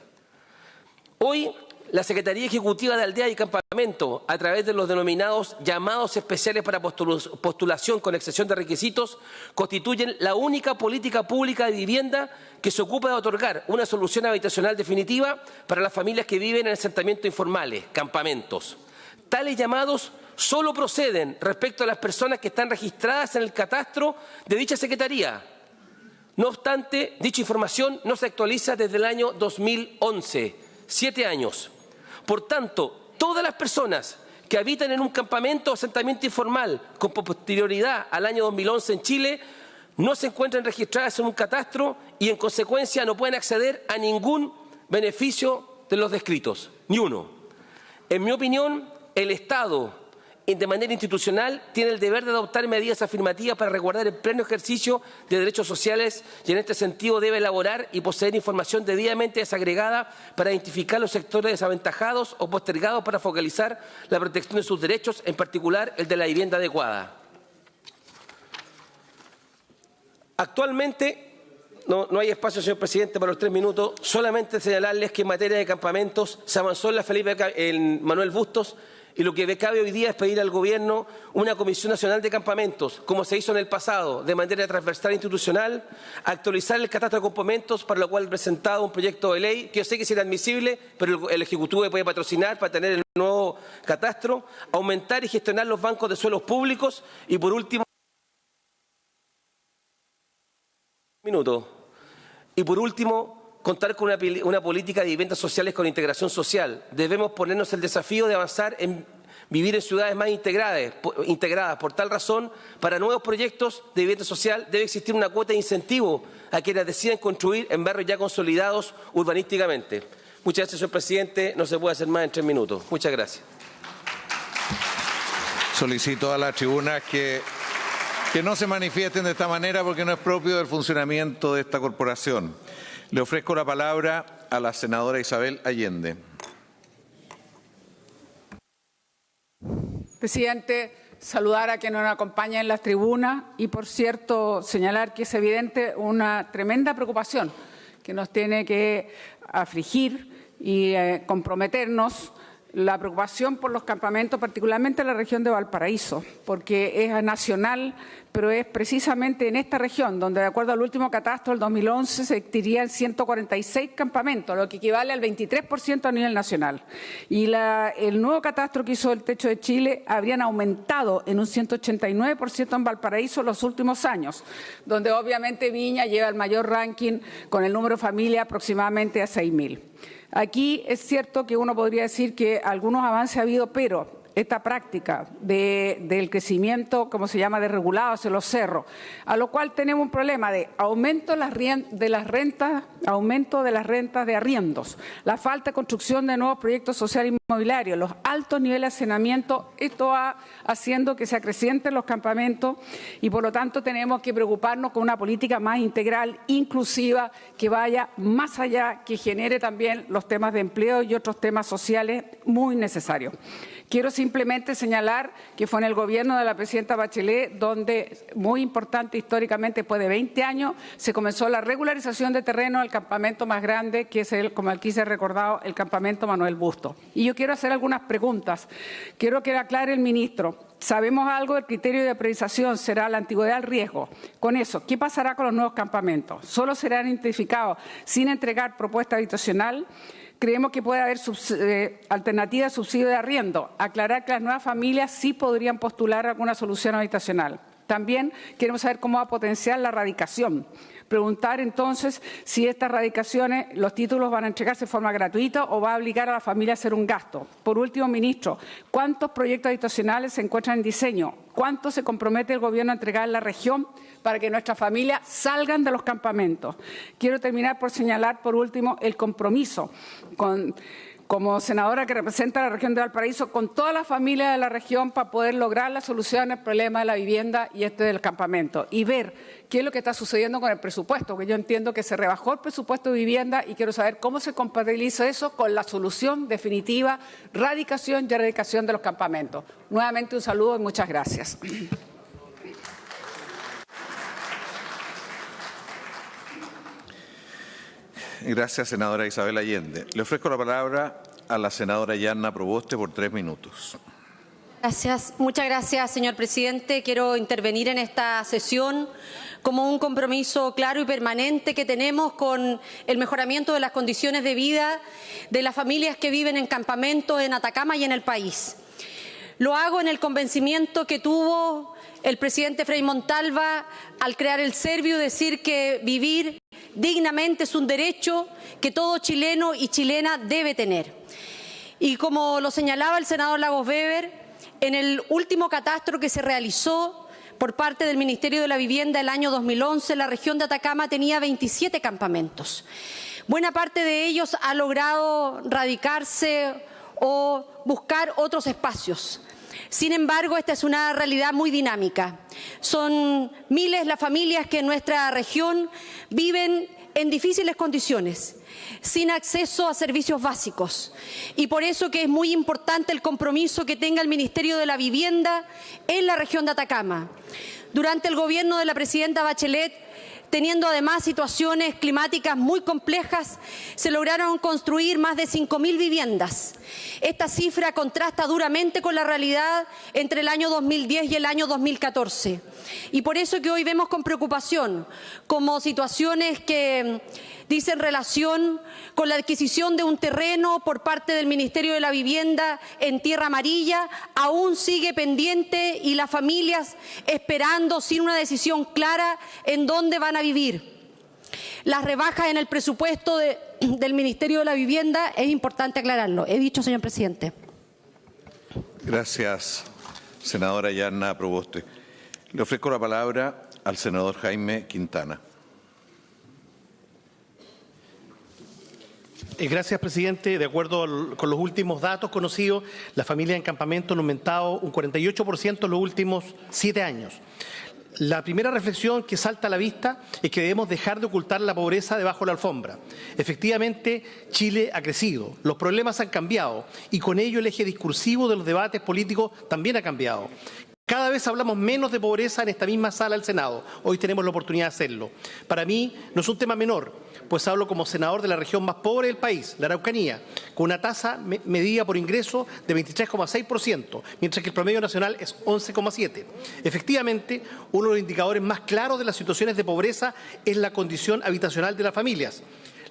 Hoy, la Secretaría Ejecutiva de Aldea y Campamento, a través de los denominados llamados especiales para postulación con excepción de requisitos, constituyen la única política pública de vivienda que se ocupa de otorgar una solución habitacional definitiva para las familias que viven en asentamientos informales, campamentos. Tales llamados solo proceden respecto a las personas que están registradas en el catastro de dicha Secretaría. No obstante, dicha información no se actualiza desde el año 2011, 7 años. Por tanto, todas las personas que habitan en un campamento o asentamiento informal con posterioridad al año 2011 en Chile no se encuentran registradas en un catastro y en consecuencia no pueden acceder a ningún beneficio de los descritos, ni uno. En mi opinión, el Estado, de manera institucional, tiene el deber de adoptar medidas afirmativas para resguardar el pleno ejercicio de derechos sociales y en este sentido debe elaborar y poseer información debidamente desagregada para identificar los sectores desaventajados o postergados para focalizar la protección de sus derechos, en particular el de la vivienda adecuada. Actualmente no hay espacio, señor presidente, para los 3 minutos. Solamente señalarles que en materia de campamentos se avanzó en la Manuel Bustos Y lo que cabe hoy día es pedir al Gobierno una Comisión Nacional de Campamentos, como se hizo en el pasado, de manera transversal e institucional, actualizar el catastro de campamentos, para lo cual he presentado un proyecto de ley que yo sé que es inadmisible, pero el Ejecutivo puede patrocinar para tener el nuevo catastro, aumentar y gestionar los bancos de suelos públicos y, por último, contar con una política de viviendas sociales con integración social. Debemos ponernos el desafío de avanzar en vivir en ciudades más integradas. Por tal razón, para nuevos proyectos de vivienda social debe existir una cuota de incentivo a quienes decidan construir en barrios ya consolidados urbanísticamente. Muchas gracias, señor presidente. No se puede hacer más en 3 minutos. Muchas gracias. Solicito a las tribunas que no se manifiesten de esta manera porque no es propio del funcionamiento de esta corporación. Le ofrezco la palabra a la senadora Isabel Allende. Presidente, saludar a quienes nos acompañan en las tribunas y, por cierto, señalar que es evidente una tremenda preocupación que nos tiene que afligir y comprometernos, la preocupación por los campamentos, particularmente en la región de Valparaíso, porque es nacional, pero es precisamente en esta región donde, de acuerdo al último catastro del 2011, se existirían 146 campamentos, lo que equivale al 23% a nivel nacional. Y el nuevo catastro que hizo el Techo de Chile habrían aumentado en un 189% en Valparaíso en los últimos años, donde obviamente Viña lleva el mayor ranking con el número de familias aproximadamente a 6.000. Aquí es cierto que uno podría decir que algunos avances ha habido, pero esta práctica del crecimiento, como se llama, desregulado hacia los cerros, a lo cual tenemos un problema de aumento de las rentas, aumento de las rentas de arriendos, la falta de construcción de nuevos proyectos sociales inmobiliarios, los altos niveles de hacinamiento. Esto va haciendo que se acrecienten los campamentos y, por lo tanto, tenemos que preocuparnos con una política más integral, inclusiva, que vaya más allá, que genere también los temas de empleo y otros temas sociales muy necesarios. Quiero simplemente señalar que fue en el gobierno de la presidenta Bachelet donde, muy importante históricamente, después de 20 años, se comenzó la regularización de terreno del campamento más grande, que es, como aquí se ha recordado, el campamento Manuel Bustos. Y yo quiero hacer algunas preguntas. Quiero que aclare el ministro. ¿Sabemos algo del criterio de priorización? ¿Será la antigüedad del riesgo? Con eso, ¿qué pasará con los nuevos campamentos? ¿Solo serán identificados sin entregar propuesta habitacional? Creemos que puede haber alternativa de subsidio de arriendo. Aclarar que las nuevas familias sí podrían postular alguna solución habitacional. También queremos saber cómo va a potenciar la radicación. Preguntar entonces si estas radicaciones, los títulos van a entregarse de forma gratuita o va a obligar a la familia a hacer un gasto. Por último, ministro, ¿cuántos proyectos habitacionales se encuentran en diseño? ¿Cuánto se compromete el Gobierno a entregar en la región para que nuestras familias salgan de los campamentos? Quiero terminar por señalar, por último, el compromiso como senadora que representa a la región de Valparaíso, con todas las familias de la región para poder lograr la solución al problema de la vivienda y del campamento. Y ver qué es lo que está sucediendo con el presupuesto, que yo entiendo que se rebajó el presupuesto de vivienda y quiero saber cómo se compatibiliza eso con la solución definitiva, radicación y erradicación de los campamentos. Nuevamente un saludo y muchas gracias. Gracias, senadora Isabel Allende. Le ofrezco la palabra a la senadora Yanna Proboste por 3 minutos. Gracias. Muchas gracias, señor presidente. Quiero intervenir en esta sesión como un compromiso claro y permanente que tenemos con el mejoramiento de las condiciones de vida de las familias que viven en campamentos en Atacama y en el país. Lo hago en el convencimiento que tuvo el presidente Frei Montalva al crear el Servio, decir que vivir dignamente es un derecho que todo chileno y chilena debe tener. Y como lo señalaba el senador Lagos Weber, en el último catastro que se realizó por parte del Ministerio de la Vivienda el año 2011, la región de Atacama tenía 27 campamentos. Buena parte de ellos ha logrado radicarse o buscar otros espacios. Sin embargo, esta es una realidad muy dinámica. Son miles las familias que en nuestra región viven en difíciles condiciones, sin acceso a servicios básicos. Y por eso que es muy importante el compromiso que tenga el Ministerio de la Vivienda en la región de Atacama. Durante el gobierno de la presidenta Bachelet teniendo además situaciones climáticas muy complejas, se lograron construir más de 5.000 viviendas. Esta cifra contrasta duramente con la realidad entre el año 2010 y el año 2014. Y por eso que hoy vemos con preocupación como situaciones que dicen relación con la adquisición de un terreno por parte del Ministerio de la Vivienda en Tierra Amarilla aún sigue pendiente y las familias esperando sin una decisión clara en dónde van a vivir. Las rebajas en el presupuesto del Ministerio de la Vivienda es importante aclararlo. He dicho, señor presidente. Gracias, senadora Yarna Proboste. Le ofrezco la palabra al senador Jaime Quintana. Gracias, presidente. De acuerdo con los últimos datos conocidos, las familias en campamento han aumentado un 48% en los últimos 7 años. La primera reflexión que salta a la vista es que debemos dejar de ocultar la pobreza debajo de la alfombra. Efectivamente, Chile ha crecido, los problemas han cambiado y con ello el eje discursivo de los debates políticos también ha cambiado. Cada vez hablamos menos de pobreza en esta misma sala del Senado. Hoy tenemos la oportunidad de hacerlo. Para mí no es un tema menor, pues hablo como senador de la región más pobre del país, la Araucanía, con una tasa medida por ingreso de 23,6%, mientras que el promedio nacional es 11,7%. Efectivamente, uno de los indicadores más claros de las situaciones de pobreza es la condición habitacional de las familias.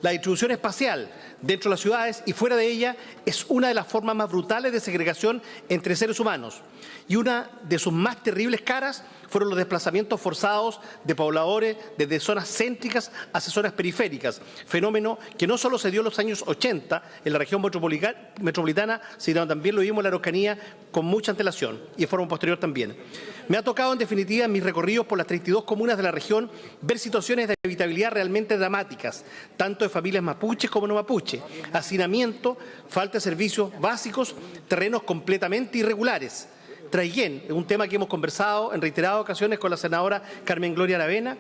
La distribución espacial dentro de las ciudades y fuera de ellas es una de las formas más brutales de segregación entre seres humanos. Y una de sus más terribles caras fueron los desplazamientos forzados de pobladores desde zonas céntricas hacia zonas periféricas, fenómeno que no solo se dio en los años 80 en la región metropolitana, sino también lo vimos en la Araucanía con mucha antelación y de forma posterior también. Me ha tocado, en definitiva, en mis recorridos por las 32 comunas de la región, ver situaciones de habitabilidad realmente dramáticas, tanto de familias mapuches como no mapuches, hacinamiento, falta de servicios básicos, terrenos completamente irregulares. Traiguén, es un tema que hemos conversado en reiteradas ocasiones con la senadora Carmen Gloria Aravena.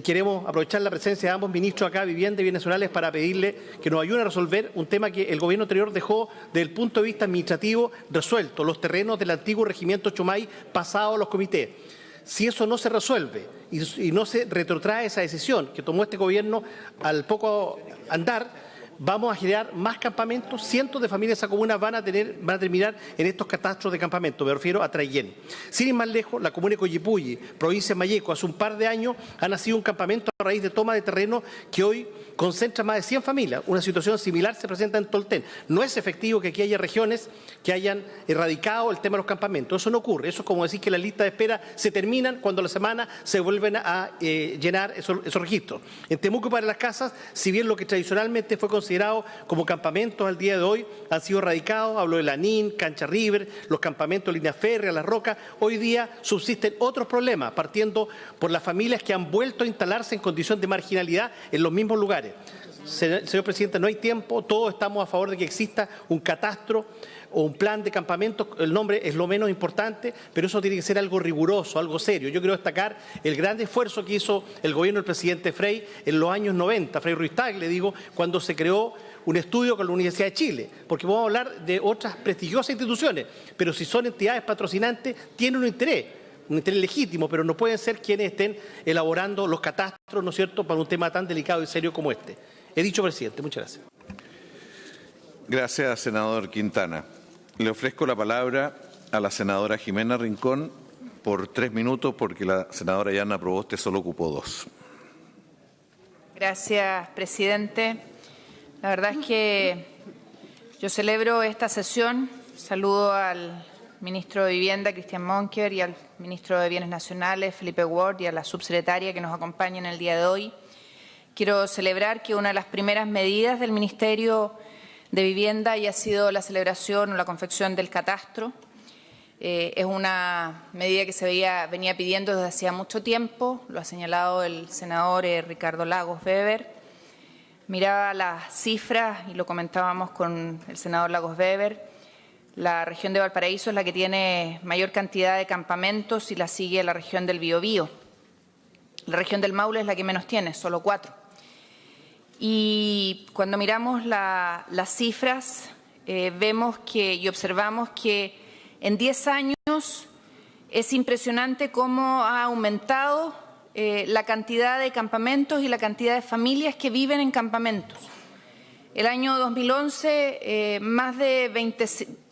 Queremos aprovechar la presencia de ambos ministros acá, Vivienda y Bienes Nacionales, para pedirle que nos ayuden a resolver un tema que el gobierno anterior dejó desde el punto de vista administrativo resuelto, los terrenos del antiguo regimiento Chumay pasados a los comités. Si eso no se resuelve y no se retrotrae esa decisión que tomó este gobierno al poco andar, vamos a generar más campamentos, cientos de familias de esa comuna van a terminar en estos catastros de campamentos, me refiero a Traiguén. Sin ir más lejos, la comuna de Coyipulli, provincia de Malleco, hace un par de años ha nacido un campamento a raíz de toma de terreno que hoy concentra más de 100 familias. Una situación similar se presenta en Tolten. No es efectivo que aquí haya regiones que hayan erradicado el tema de los campamentos. Eso no ocurre. Eso es como decir que las listas de espera se terminan cuando a la semana se vuelven a llenar esos registros. En Temuco, para las casas, si bien lo que tradicionalmente fue considerado como campamentos al día de hoy han sido erradicados, hablo de Lanín, Cancha River, los campamentos de Línea Férrea, Las Rocas, hoy día subsisten otros problemas, partiendo por las familias que han vuelto a instalarse en condición de marginalidad en los mismos lugares. Señor presidente, no hay tiempo, todos estamos a favor de que exista un catastro o un plan de campamentos, el nombre es lo menos importante, pero eso tiene que ser algo riguroso, algo serio. Yo quiero destacar el gran esfuerzo que hizo el gobierno del presidente Frei en los años 90, Frei Ruiz-Tagle, le digo, cuando se creó un estudio con la Universidad de Chile, porque vamos a hablar de otras prestigiosas instituciones, pero si son entidades patrocinantes, tienen un interés legítimo, pero no pueden ser quienes estén elaborando los catastros, ¿no es cierto?, para un tema tan delicado y serio como este. He dicho, presidente. Muchas gracias. Gracias, senador Quintana. Le ofrezco la palabra a la senadora Jimena Rincón por 3 minutos, porque la senadora Yarna Proboste solo ocupó 2. Gracias, presidente. La verdad es que yo celebro esta sesión. Saludo al ministro de Vivienda, Cristian Monker, y al ministro de Bienes Nacionales, Felipe Ward, y a la subsecretaria que nos acompaña en el día de hoy. Quiero celebrar que una de las primeras medidas del Ministerio de Vivienda haya sido la celebración o la confección del catastro. Es una medida que se venía pidiendo desde hacía mucho tiempo, lo ha señalado el senador Ricardo Lagos Weber. Miraba las cifras y lo comentábamos con el senador Lagos Weber. La región de Valparaíso es la que tiene mayor cantidad de campamentos y la sigue la región del Biobío. La región del Maule es la que menos tiene, solo 4. Y cuando miramos las cifras, vemos y observamos que en 10 años es impresionante cómo ha aumentado la cantidad de campamentos y la cantidad de familias que viven en campamentos. El año 2011,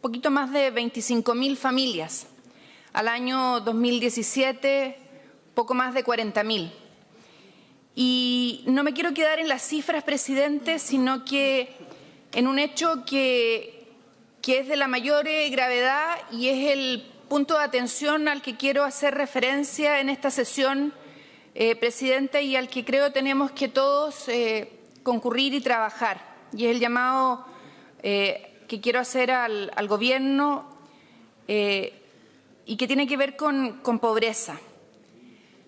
poquito más de 25.000 familias. Al año 2017, poco más de 40.000. Y no me quiero quedar en las cifras, presidente, sino que en un hecho que es de la mayor gravedad y es el punto de atención al que quiero hacer referencia en esta sesión, presidente, y al que creo tenemos que todos concurrir y trabajar. Y es el llamado que quiero hacer al Gobierno y que tiene que ver con pobreza.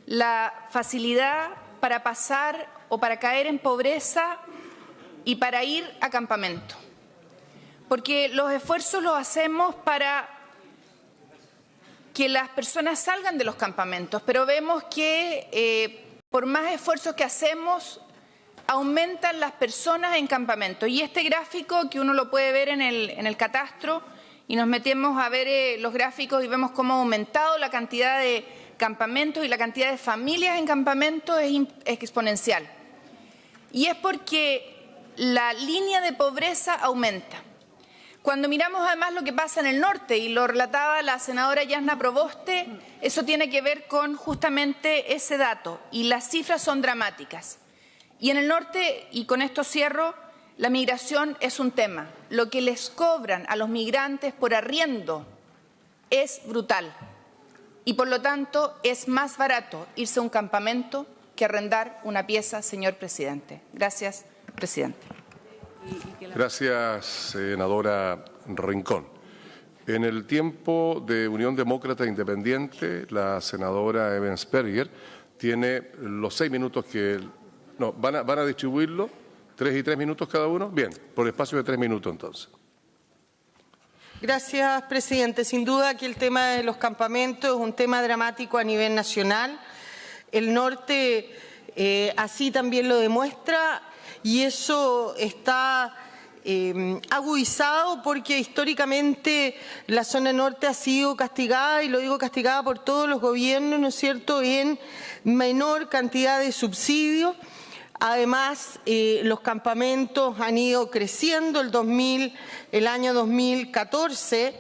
La facilidad para pasar o para caer en pobreza y para ir a campamento. Porque los esfuerzos los hacemos para que las personas salgan de los campamentos, pero vemos que por más esfuerzos que hacemos, aumentan las personas en campamentos. Y este gráfico, que uno lo puede ver en el catastro, y nos metemos a ver los gráficos y vemos cómo ha aumentado la cantidad de campamentos y la cantidad de familias en campamentos es exponencial. Y es porque la línea de pobreza aumenta. Cuando miramos además lo que pasa en el norte, y lo relataba la senadora Yasna Proboste, eso tiene que ver con justamente ese dato, y las cifras son dramáticas. Y en el norte, y con esto cierro, la migración es un tema. Lo que les cobran a los migrantes por arriendo es brutal. Y por lo tanto es más barato irse a un campamento que arrendar una pieza, señor presidente. Gracias, presidente. Gracias, senadora Rincón. En el tiempo de Unión Demócrata Independiente, la senadora Ebensperger tiene los 6 minutos que... No, van a distribuirlo, 3 y 3 minutos cada uno. Bien, por espacio de 3 minutos entonces. Gracias, presidente. Sin duda que el tema de los campamentos es un tema dramático a nivel nacional. El norte así también lo demuestra, y eso está agudizado porque históricamente la zona norte ha sido castigada, y lo digo castigada por todos los gobiernos, ¿no es cierto?, en menor cantidad de subsidios. Además, los campamentos han ido creciendo. El año 2014,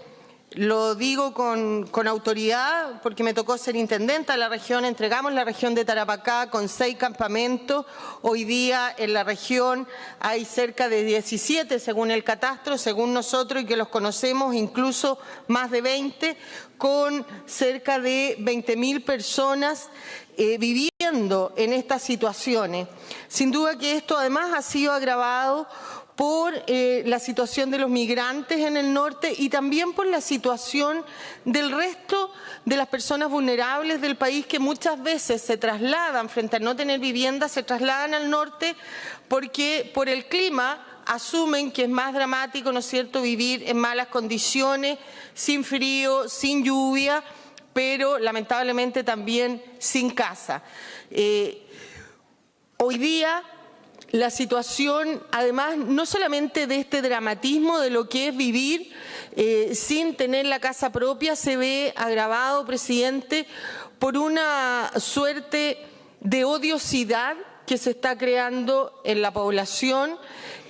lo digo con autoridad porque me tocó ser intendenta de la región, entregamos la región de Tarapacá con 6 campamentos. Hoy día en la región hay cerca de 17 según el catastro, según nosotros, y que los conocemos, incluso más de 20, con cerca de 20.000 personas viviendo en estas situaciones. Sin duda que esto además ha sido agravado por la situación de los migrantes en el norte y también por la situación del resto de las personas vulnerables del país, que muchas veces se trasladan, frente a no tener vivienda, se trasladan al norte porque por el clima asumen que es más dramático, ¿no es cierto?, vivir en malas condiciones, sin frío, sin lluvia, pero lamentablemente también sin casa. Hoy día la situación, además, no solamente de este dramatismo de lo que es vivir sin tener la casa propia, se ve agravado, presidente, por una suerte de odiosidad que se está creando en la población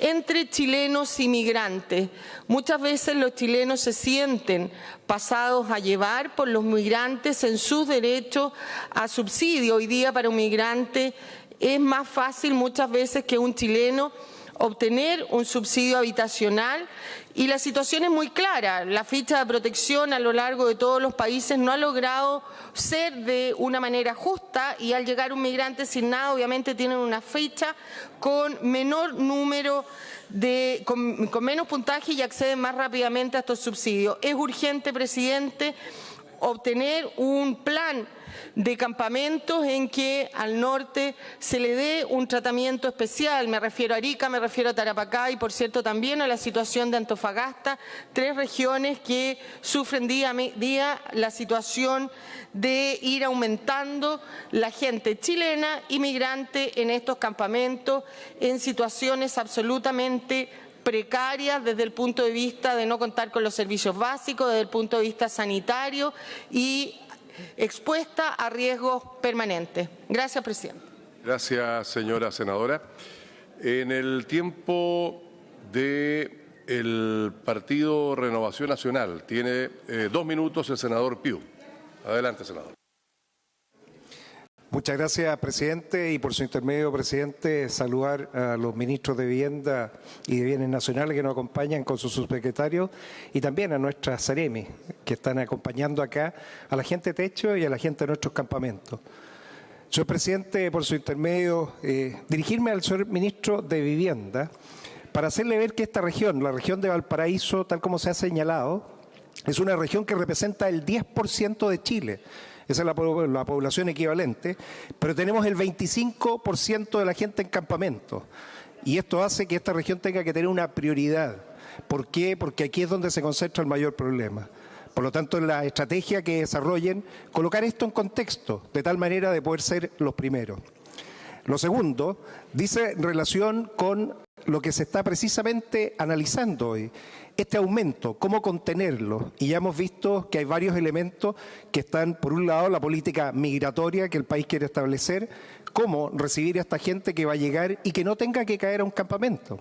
entre chilenos y migrantes. Muchas veces los chilenos se sienten pasados a llevar por los migrantes en sus derechos a subsidio. Hoy día para un migrante es más fácil muchas veces que un chileno obtener un subsidio habitacional, y la situación es muy clara. La ficha de protección a lo largo de todos los países no ha logrado ser de una manera justa, y al llegar un migrante sin nada, obviamente tienen una ficha con menor número con menos puntaje y acceden más rápidamente a estos subsidios. Es urgente, presidente, obtener un plan de campamentos en que al norte se le dé un tratamiento especial. Me refiero a Arica, me refiero a Tarapacá y, por cierto, también a la situación de Antofagasta, 3 regiones que sufren día a día la situación de ir aumentando la gente chilena inmigrante en estos campamentos en situaciones absolutamente precarias desde el punto de vista de no contar con los servicios básicos, desde el punto de vista sanitario, y expuesta a riesgos permanentes. Gracias, presidente. Gracias, señora senadora. En el tiempo del Partido Renovación Nacional tiene 2 minutos el senador Piu. Adelante, senador. Muchas gracias, presidente, y por su intermedio, presidente, saludar a los ministros de Vivienda y de Bienes Nacionales que nos acompañan con sus subsecretarios y también a nuestras Saremi que están acompañando acá, a la gente de techo y a la gente de nuestros campamentos. Señor presidente, por su intermedio, dirigirme al señor ministro de Vivienda para hacerle ver que esta región, la región de Valparaíso, tal como se ha señalado, es una región que representa el 10% de Chile. Esa es la población equivalente, pero tenemos el 25% de la gente en campamento. Y esto hace que esta región tenga que tener una prioridad. ¿Por qué? Porque aquí es donde se concentra el mayor problema. Por lo tanto, en la estrategia que desarrollen, colocar esto en contexto, de tal manera de poder ser los primeros. Lo segundo, dice en relación con lo que se está precisamente analizando hoy, este aumento, cómo contenerlo. Y ya hemos visto que hay varios elementos que están, por un lado, la política migratoria que el país quiere establecer, cómo recibir a esta gente que va a llegar y que no tenga que caer a un campamento.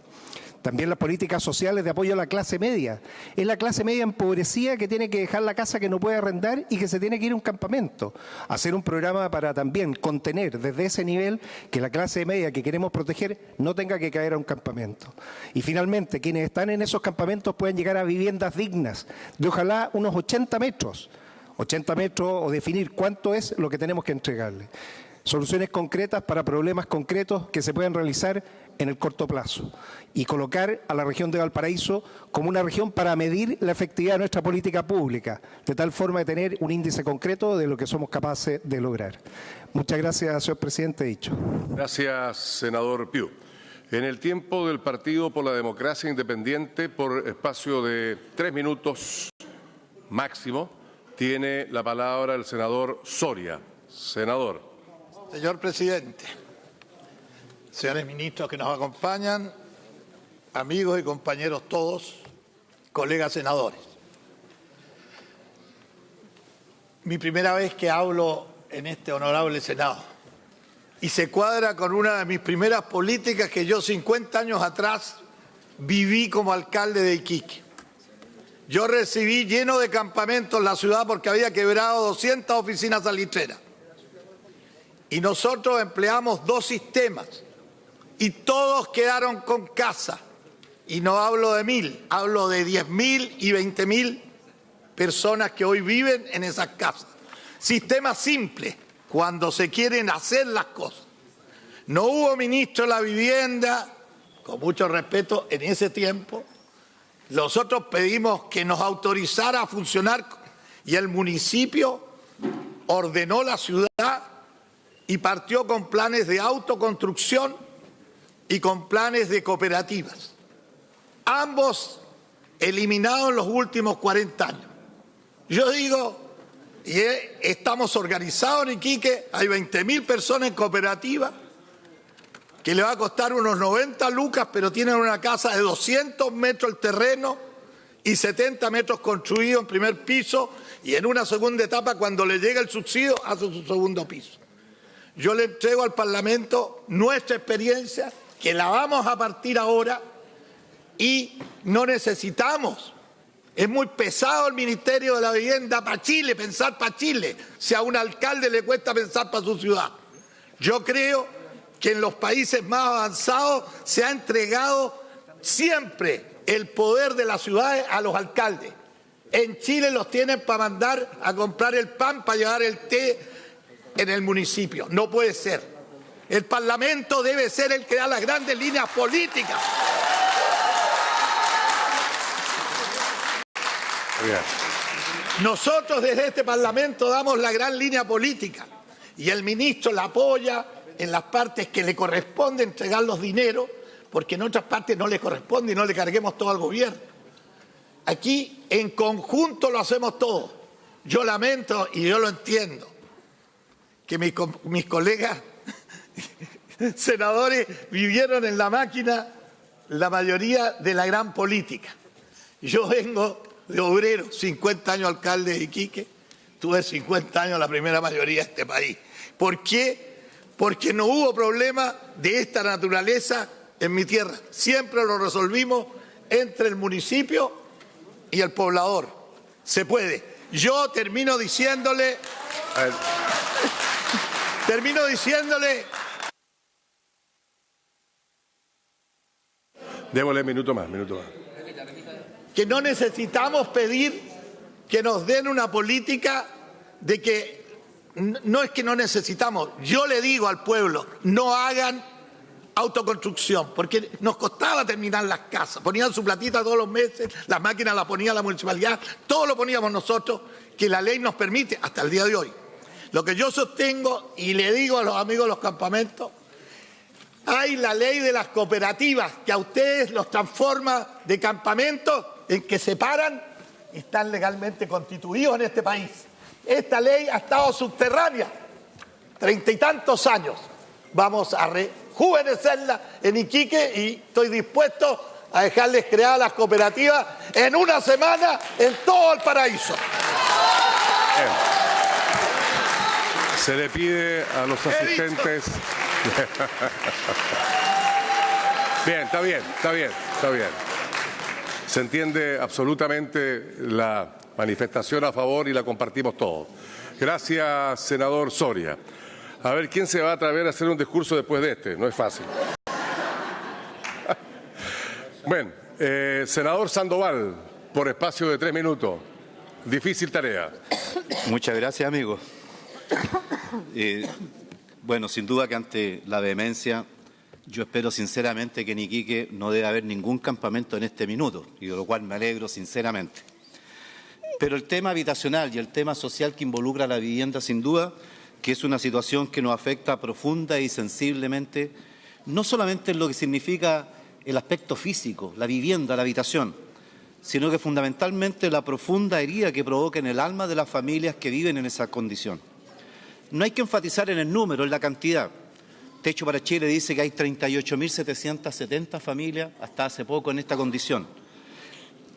También las políticas sociales de apoyo a la clase media. Es la clase media empobrecida que tiene que dejar la casa que no puede arrendar y que se tiene que ir a un campamento. Hacer un programa para también contener desde ese nivel que la clase media que queremos proteger no tenga que caer a un campamento. Y finalmente, quienes están en esos campamentos pueden llegar a viviendas dignas de ojalá unos 80 metros. 80 metros o definir cuánto es lo que tenemos que entregarle. Soluciones concretas para problemas concretos que se pueden realizar en el corto plazo y colocar a la región de Valparaíso como una región para medir la efectividad de nuestra política pública, de tal forma de tener un índice concreto de lo que somos capaces de lograr. Muchas gracias, señor presidente. Dicho. Gracias, senador Piu. En el tiempo del Partido por la Democracia Independiente, por espacio de 3 minutos máximo, tiene la palabra el senador Soria. Senador. Señor presidente, señores ministros que nos acompañan, amigos y compañeros todos, colegas senadores. Mi primera vez que hablo en este honorable Senado y se cuadra con una de mis primeras políticas que yo 50 años atrás viví como alcalde de Iquique. Yo recibí lleno de campamentos la ciudad porque había quebrado 200 oficinas salitreras. Y nosotros empleamos 2 sistemas y todos quedaron con casa. Y no hablo de 1.000, hablo de 10.000 y 20.000 personas que hoy viven en esas casas. Sistema simple, cuando se quieren hacer las cosas. No hubo ministro de la vivienda, con mucho respeto, en ese tiempo. Nosotros pedimos que nos autorizara a funcionar y el municipio ordenó la ciudad y partió con planes de autoconstrucción y con planes de cooperativas. Ambos eliminados en los últimos 40 años. Yo digo, y estamos organizados en Iquique, hay 20.000 personas en cooperativa, que le va a costar unos 90 lucas, pero tienen una casa de 200 metros el terreno y 70 metros construidos en primer piso, y en una segunda etapa, cuando le llega el subsidio, hace su segundo piso. Yo le entrego al Parlamento nuestra experiencia, que la vamos a partir ahora, y no necesitamos. Es muy pesado el Ministerio de la Vivienda para Chile, pensar para Chile, si a un alcalde le cuesta pensar para su ciudad. Yo creo que en los países más avanzados se ha entregado siempre el poder de las ciudades a los alcaldes. En Chile los tienen para mandar a comprar el pan, para llevar el té en el municipio. No puede ser. El Parlamento debe ser el que da las grandes líneas políticas. Bien. Nosotros desde este Parlamento damos la gran línea política y el ministro la apoya en las partes que le corresponde entregar los dineros, porque en otras partes no le corresponde y no le carguemos todo al gobierno. Aquí en conjunto lo hacemos todo. Yo lamento y yo lo entiendo que mis colegas senadores vivieron en la máquina la mayoría de la gran política. Yo vengo de obrero, 50 años alcalde de Iquique, tuve 50 años la primera mayoría de este país. ¿Por qué? Porque no hubo problema de esta naturaleza en mi tierra. Siempre lo resolvimos entre el municipio y el poblador. Se puede. Yo termino diciéndole... Démosle minuto más. Que no necesitamos pedir que nos den una política de que no es que no necesitamos. Yo le digo al pueblo, no hagan autoconstrucción, porque nos costaba terminar las casas. Ponían su platita todos los meses, las máquinas las ponía la municipalidad, todo lo poníamos nosotros, que la ley nos permite hasta el día de hoy. Lo que yo sostengo y le digo a los amigos de los campamentos, hay la ley de las cooperativas que a ustedes los transforma de campamentos en que se paran y están legalmente constituidos en este país. Esta ley ha estado subterránea 30 y tantos años. Vamos a rejuvenecerla en Iquique y estoy dispuesto a dejarles crear las cooperativas en una semana en todo el paraíso. Se le pide a los asistentes... Bien, está bien. Se entiende absolutamente la manifestación a favor y la compartimos todos. Gracias, senador Soria. A ver, ¿quién se va a atrever a hacer un discurso después de este? No es fácil. Bueno, senador Sandoval, por espacio de 3 minutos. Difícil tarea. Muchas gracias, amigo. Bueno, sin duda que ante la vehemencia, yo espero sinceramente que en Iquique no debe haber ningún campamento en este minuto, y de lo cual me alegro sinceramente. Pero el tema habitacional y el tema social que involucra a la vivienda, sin duda, que es una situación que nos afecta profunda y sensiblemente, no solamente en lo que significa el aspecto físico, la vivienda, la habitación, sino que fundamentalmente la profunda herida que provoca en el alma de las familias que viven en esa condición. No hay que enfatizar en el número, en la cantidad. Techo para Chile dice que hay 38.770 familias hasta hace poco en esta condición.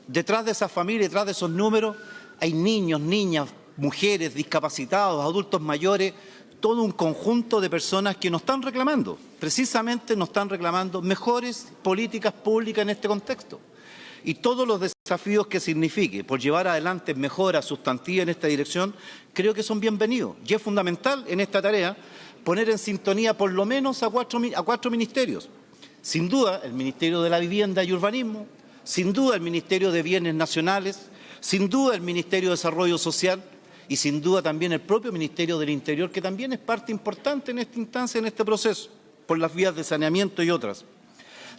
Detrás de esas familias, detrás de esos números, hay niños, niñas, mujeres, discapacitados, adultos mayores, todo un conjunto de personas que nos están reclamando, precisamente nos están reclamando mejores políticas públicas en este contexto. Y todos los desafíos que signifique por llevar adelante mejoras sustantivas en esta dirección, creo que son bienvenidos. Y es fundamental en esta tarea poner en sintonía por lo menos a cuatro ministerios. Sin duda, el Ministerio de la Vivienda y Urbanismo, sin duda el Ministerio de Bienes Nacionales, sin duda el Ministerio de Desarrollo Social y sin duda también el propio Ministerio del Interior, que también es parte importante en esta instancia, en este proceso, por las vías de saneamiento y otras.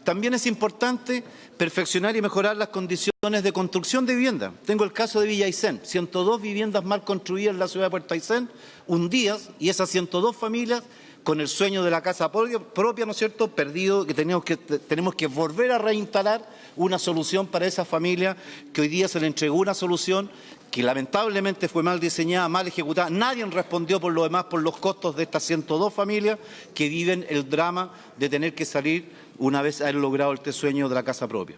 También es importante perfeccionar y mejorar las condiciones de construcción de vivienda. Tengo el caso de Villa Aysén, 102 viviendas mal construidas en la ciudad de Puerto Aysén, hundidas, y esas 102 familias con el sueño de la casa propia, ¿no es cierto?, perdido, que tenemos que volver a reinstalar una solución para esa familia, que hoy día se le entregó una solución que lamentablemente fue mal diseñada, mal ejecutada. Nadie respondió por lo demás por los costos de estas 102 familias que viven el drama de tener que salir una vez haber logrado este sueño de la casa propia.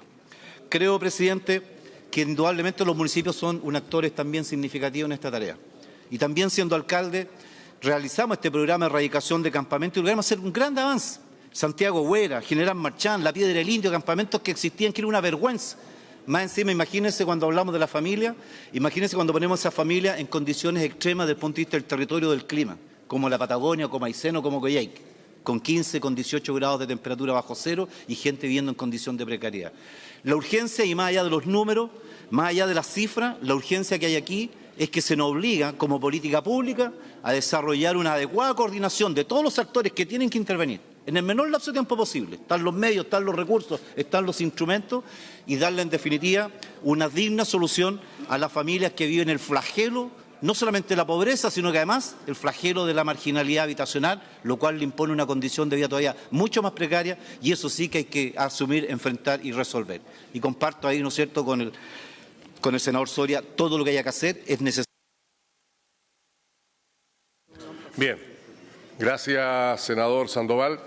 Creo, presidente, que indudablemente los municipios son un actor también significativo en esta tarea. Y también siendo alcalde, realizamos este programa de erradicación de campamentos y logramos hacer un gran avance. Santiago Huera, General Marchán, La Piedra del Indio, campamentos que existían, que era una vergüenza. Más encima, imagínense cuando hablamos de la familia, imagínense cuando ponemos a esa familia en condiciones extremas desde el punto de vista del territorio del clima, como la Patagonia, como Aysén o como Coyhaique, con 15, con 18 grados de temperatura bajo cero y gente viviendo en condición de precariedad. La urgencia, y más allá de los números, más allá de las cifras, la urgencia que hay aquí es que se nos obliga, como política pública, a desarrollar una adecuada coordinación de todos los actores que tienen que intervenir en el menor lapso de tiempo posible. Están los medios, están los recursos, están los instrumentos, y darle en definitiva una digna solución a las familias que viven el flagelo, no solamente la pobreza, sino que además el flagelo de la marginalidad habitacional, lo cual le impone una condición de vida todavía mucho más precaria, y eso sí que hay que asumir, enfrentar y resolver. Y comparto ahí, ¿no es cierto?, con el senador Soria, todo lo que haya que hacer es necesario. Bien, gracias, senador Sandoval.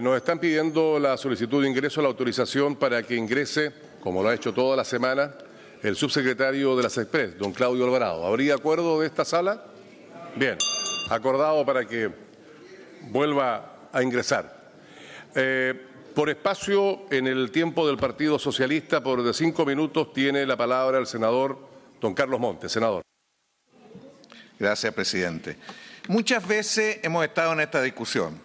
Nos están pidiendo la solicitud de ingreso, la autorización para que ingrese, como lo ha hecho toda la semana, el subsecretario de las Express, don Claudio Alvarado. ¿Habría acuerdo de esta sala? Bien, acordado para que vuelva a ingresar. Por espacio, en el tiempo del Partido Socialista, de 5 minutos, tiene la palabra el senador don Carlos Montes. Senador. Gracias, presidente. Muchas veces hemos estado en esta discusión.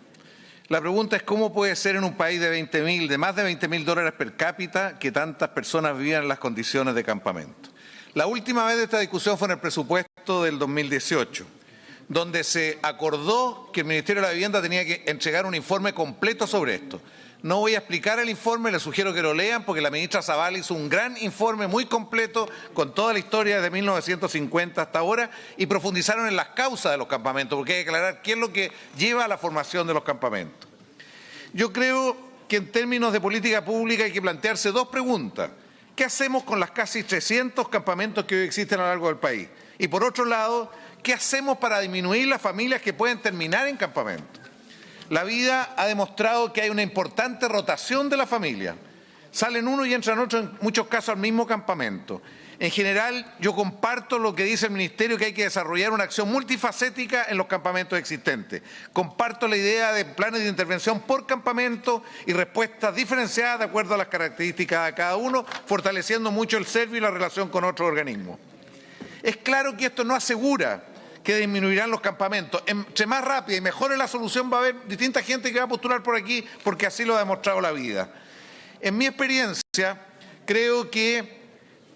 La pregunta es cómo puede ser en un país de más de 20.000 dólares per cápita que tantas personas vivan en las condiciones de campamento. La última vez de esta discusión fue en el presupuesto del 2018, donde se acordó que el Ministerio de la Vivienda tenía que entregar un informe completo sobre esto. No voy a explicar el informe, les sugiero que lo lean porque la ministra Zavala hizo un gran informe muy completo con toda la historia desde 1950 hasta ahora y profundizaron en las causas de los campamentos, porque hay que aclarar qué es lo que lleva a la formación de los campamentos. Yo creo que en términos de política pública hay que plantearse dos preguntas. ¿Qué hacemos con las casi 300 campamentos que hoy existen a lo largo del país? Y por otro lado, ¿qué hacemos para disminuir las familias que pueden terminar en campamentos? La vida ha demostrado que hay una importante rotación de la familia. Salen uno y entran otro, en muchos casos, al mismo campamento. En general, yo comparto lo que dice el Ministerio, que hay que desarrollar una acción multifacética en los campamentos existentes. Comparto la idea de planes de intervención por campamento y respuestas diferenciadas de acuerdo a las características de cada uno, fortaleciendo mucho el servicio y la relación con otros organismos. Es claro que esto no asegura que disminuirán los campamentos. Entre más rápida y mejor es la solución, va a haber distinta gente que va a postular por aquí porque así lo ha demostrado la vida. En mi experiencia, creo que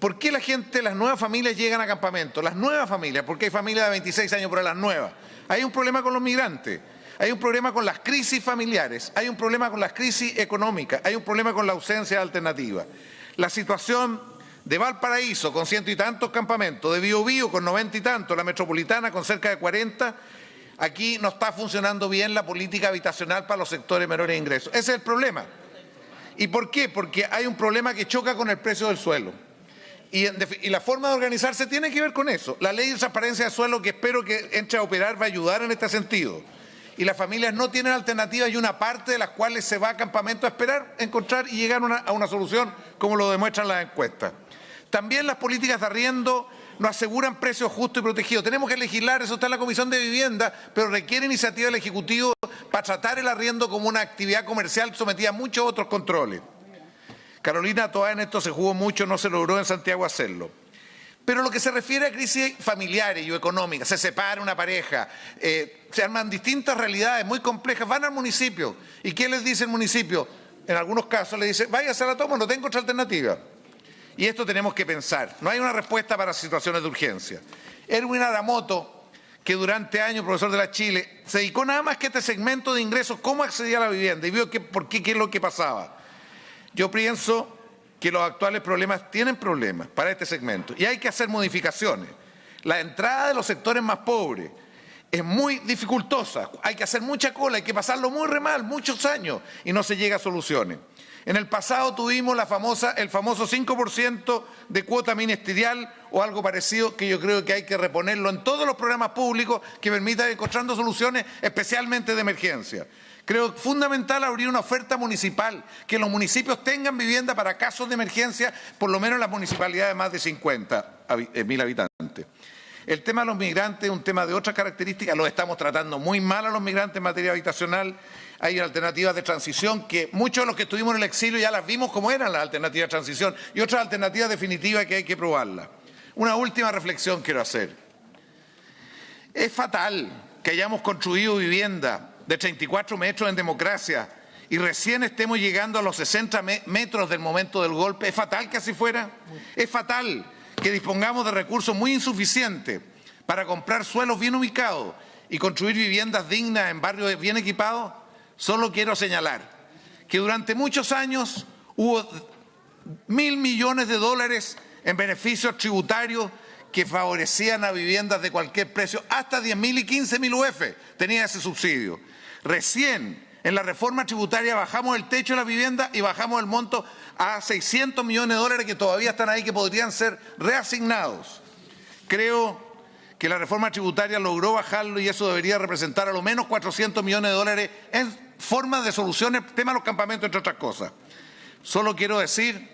¿por qué las nuevas familias llegan a campamentos? Las nuevas familias, porque hay familias de 26 años, pero las nuevas. Hay un problema con los migrantes, hay un problema con las crisis familiares, hay un problema con las crisis económicas, hay un problema con la ausencia de alternativas. La situación de Valparaíso, con 100 y tantos campamentos, de Biobío, con 90 y tantos, la metropolitana, con cerca de 40, aquí no está funcionando bien la política habitacional para los sectores menores de ingresos. Ese es el problema. ¿Y por qué? Porque hay un problema que choca con el precio del suelo. Y la forma de organizarse tiene que ver con eso. La ley de transparencia de suelo, que espero que entre a operar, va a ayudar en este sentido. Y las familias no tienen alternativas y una parte de las cuales se va a campamento a esperar, encontrar y llegar a una solución, como lo demuestran las encuestas. También las políticas de arriendo no aseguran precios justos y protegidos. Tenemos que legislar, eso está en la Comisión de Vivienda, pero requiere iniciativa del Ejecutivo para tratar el arriendo como una actividad comercial sometida a muchos otros controles. Carolina Toá en esto se jugó mucho, no se logró en Santiago hacerlo. Pero lo que se refiere a crisis familiares y económicas, se separa una pareja, se arman distintas realidades muy complejas, van al municipio. ¿Y qué les dice el municipio? En algunos casos le dice, váyase a la toma, no tengo otra alternativa. Y esto tenemos que pensar. No hay una respuesta para situaciones de urgencia. Erwin Aramoto, que durante años, profesor de la Chile, se dedicó nada más que a este segmento de ingresos, cómo accedía a la vivienda y vio qué es lo que pasaba. Yo pienso que los actuales problemas tienen problemas para este segmento y hay que hacer modificaciones. La entrada de los sectores más pobres es muy dificultosa, hay que hacer mucha cola, hay que pasarlo muy mal, muchos años y no se llega a soluciones. En el pasado tuvimos el famoso 5% de cuota ministerial o algo parecido que yo creo que hay que reponerlo en todos los programas públicos que permitan ir encontrando soluciones especialmente de emergencia. Creo fundamental abrir una oferta municipal, que los municipios tengan vivienda para casos de emergencia, por lo menos en las municipalidades de más de 50.000 habitantes. El tema de los migrantes es un tema de otras características, los estamos tratando muy mal a los migrantes en materia habitacional. Hay alternativas de transición que muchos de los que estuvimos en el exilio ya las vimos como eran las alternativas de transición y otras alternativas definitivas que hay que probarlas. Una última reflexión quiero hacer. Es fatal que hayamos construido vivienda de 34 metros en democracia y recién estemos llegando a los 60 metros del momento del golpe. ¿Es fatal que así fuera? Es fatal que dispongamos de recursos muy insuficientes para comprar suelos bien ubicados y construir viviendas dignas en barrios bien equipados. Solo quiero señalar que durante muchos años hubo 1.000 millones de dólares en beneficios tributarios que favorecían a viviendas de cualquier precio, hasta 10.000 y 15.000 UF tenía ese subsidio. Recién en la reforma tributaria bajamos el techo de la vivienda y bajamos el monto a 600 millones de dólares que todavía están ahí, que podrían ser reasignados. Creo que la reforma tributaria logró bajarlo y eso debería representar a lo menos 400 millones de dólares en forma de soluciones, tema de los campamentos, entre otras cosas. Solo quiero decir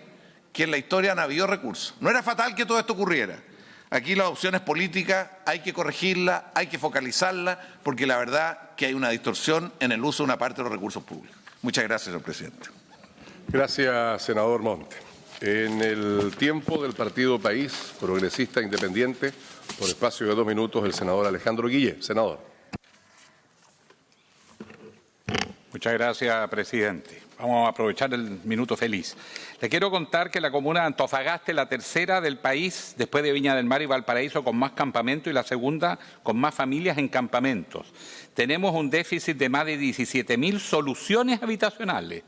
que en la historia han habido recursos. No era fatal que todo esto ocurriera. Aquí las opciones políticas hay que corregirlas, hay que focalizarlas, porque la verdad que hay una distorsión en el uso de una parte de los recursos públicos. Muchas gracias, señor presidente. Gracias, senador Monte. En el tiempo del Partido País Progresista Independiente, por espacio de 2 minutos, el senador Alejandro Guillé. Senador. Muchas gracias, presidente. Vamos a aprovechar el minuto feliz. Le quiero contar que la comuna de Antofagasta es la tercera del país, después de Viña del Mar y Valparaíso, con más campamentos y la segunda con más familias en campamentos. Tenemos un déficit de más de 17.000 soluciones habitacionales.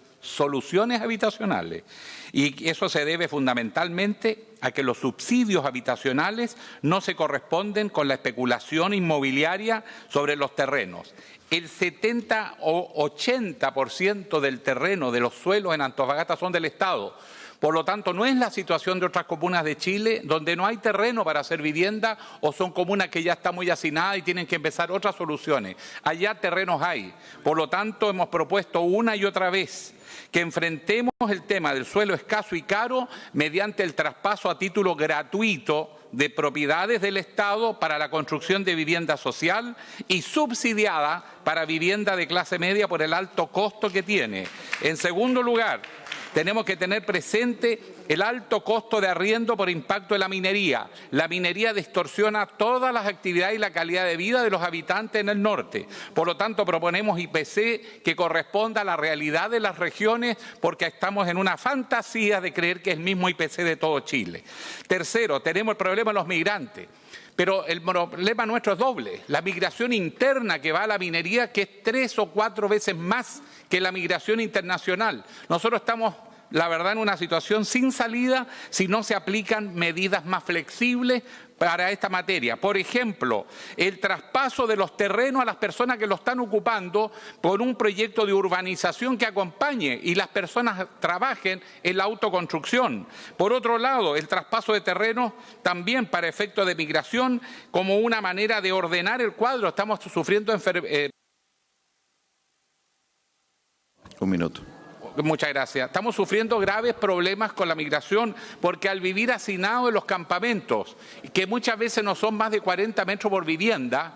Y eso se debe fundamentalmente a que los subsidios habitacionales no se corresponden con la especulación inmobiliaria sobre los terrenos. El 70 o 80% del terreno de los suelos en Antofagasta son del Estado. Por lo tanto, no es la situación de otras comunas de Chile donde no hay terreno para hacer vivienda o son comunas que ya están muy hacinadas y tienen que empezar otras soluciones. Allá terrenos hay. Por lo tanto, hemos propuesto una y otra vez que enfrentemos el tema del suelo escaso y caro mediante el traspaso a título gratuito de propiedades del Estado para la construcción de vivienda social y subsidiada para vivienda de clase media por el alto costo que tiene. En segundo lugar, tenemos que tener presente el alto costo de arriendo por impacto de la minería. La minería distorsiona todas las actividades y la calidad de vida de los habitantes en el norte. Por lo tanto, proponemos IPC que corresponda a la realidad de las regiones porque estamos en una fantasía de creer que es el mismo IPC de todo Chile. Tercero, tenemos el problema de los migrantes. Pero el problema nuestro es doble. La migración interna que va a la minería, que es 3 o 4 veces más que la migración internacional. Nosotros estamos, la verdad, en una situación sin salida si no se aplican medidas más flexibles para esta materia. Por ejemplo, el traspaso de los terrenos a las personas que lo están ocupando por un proyecto de urbanización que acompañe y las personas trabajen en la autoconstrucción. Por otro lado, el traspaso de terrenos también para efectos de migración como una manera de ordenar el cuadro. Estamos sufriendo Un minuto. Muchas gracias. Estamos sufriendo graves problemas con la migración porque al vivir hacinados en los campamentos, que muchas veces no son más de 40 metros por vivienda,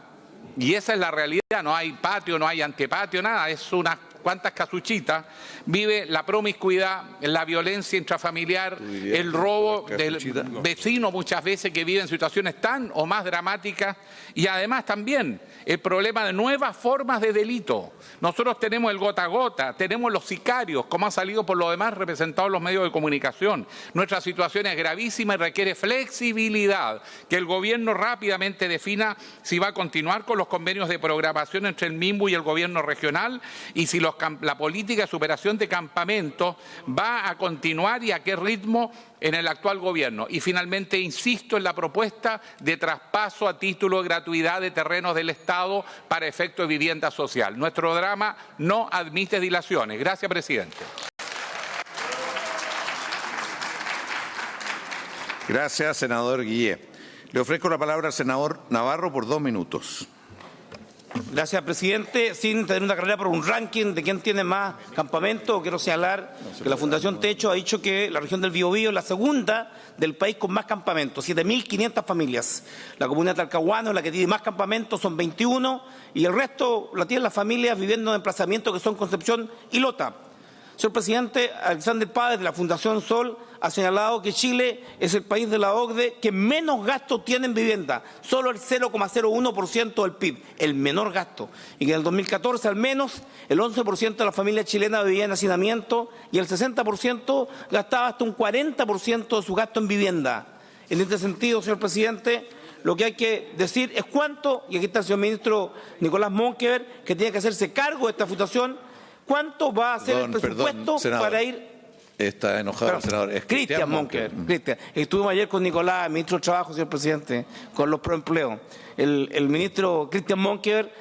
y esa es la realidad, no hay patio, no hay antepatio, nada, es unas cuantas casuchitas, vive la promiscuidad, la violencia intrafamiliar, el robo del vecino muchas veces que vive en situaciones tan o más dramáticas y además también el problema de nuevas formas de delito. Nosotros tenemos el gota a gota, tenemos los sicarios, como ha salido por lo demás representado en los medios de comunicación. Nuestra situación es gravísima y requiere flexibilidad, que el gobierno rápidamente defina si va a continuar con los convenios de programación entre el MIMBU y el gobierno regional y si la política de superación de campamentos va a continuar y a qué ritmo en el actual gobierno. Y finalmente insisto en la propuesta de traspaso a título de gratuidad de terrenos del Estado para efecto de vivienda social. Nuestro drama no admite dilaciones. Gracias, presidente. Gracias, senador Guillé. Le ofrezco la palabra al senador Navarro por 2 minutos. Gracias, presidente. Sin tener una carrera por un ranking de quién tiene más campamentos, quiero señalar que la Fundación Techo ha dicho que la región del Biobío es la segunda del país con más campamentos, 7.500 familias. La comuna de Talcahuano es la que tiene más campamentos, son 21, y el resto la tienen las familias viviendo en emplazamientos que son Concepción y Lota. Señor presidente, Alexander Páez de la Fundación Sol ha señalado que Chile es el país de la OCDE que menos gasto tiene en vivienda, solo el 0,01% del PIB, el menor gasto. Y que en el 2014 al menos el 11% de la familia chilena vivía en hacinamiento y el 60% gastaba hasta un 40% de su gasto en vivienda. En este sentido, señor presidente, lo que hay que decir es cuánto, y aquí está el señor ministro Nicolás Monkever, que tiene que hacerse cargo de esta situación, cuánto va a ser el presupuesto para ir... Está enojado el senador. Es Cristian Monkever. Estuvimos ayer con Nicolás, ministro de Trabajo, señor presidente, con los proempleos. El ministro Cristian Monkever,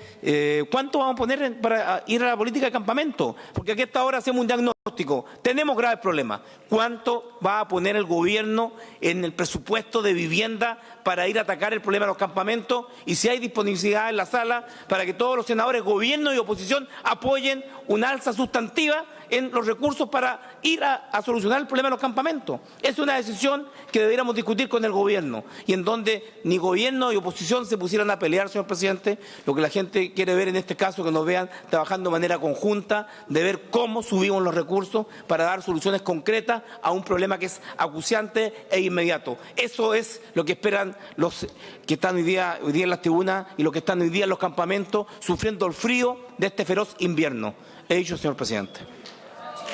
¿cuánto vamos a poner para ir a la política de campamento? Porque aquí a esta hora hacemos un diagnóstico. Tenemos graves problemas. ¿Cuánto va a poner el gobierno en el presupuesto de vivienda para ir a atacar el problema de los campamentos? Y si hay disponibilidad en la sala para que todos los senadores, gobierno y oposición, apoyen una alza sustantiva en los recursos para ir a solucionar el problema de los campamentos. Es una decisión que deberíamos discutir con el gobierno y en donde ni gobierno ni oposición se pusieran a pelear, señor presidente. Lo que la gente quiere ver en este caso, que nos vean trabajando de manera conjunta, de ver cómo subimos los recursos para dar soluciones concretas a un problema que es acuciante e inmediato. Eso es lo que esperan los que están hoy día en las tribunas y los que están hoy día en los campamentos sufriendo el frío de este feroz invierno. He dicho, señor presidente.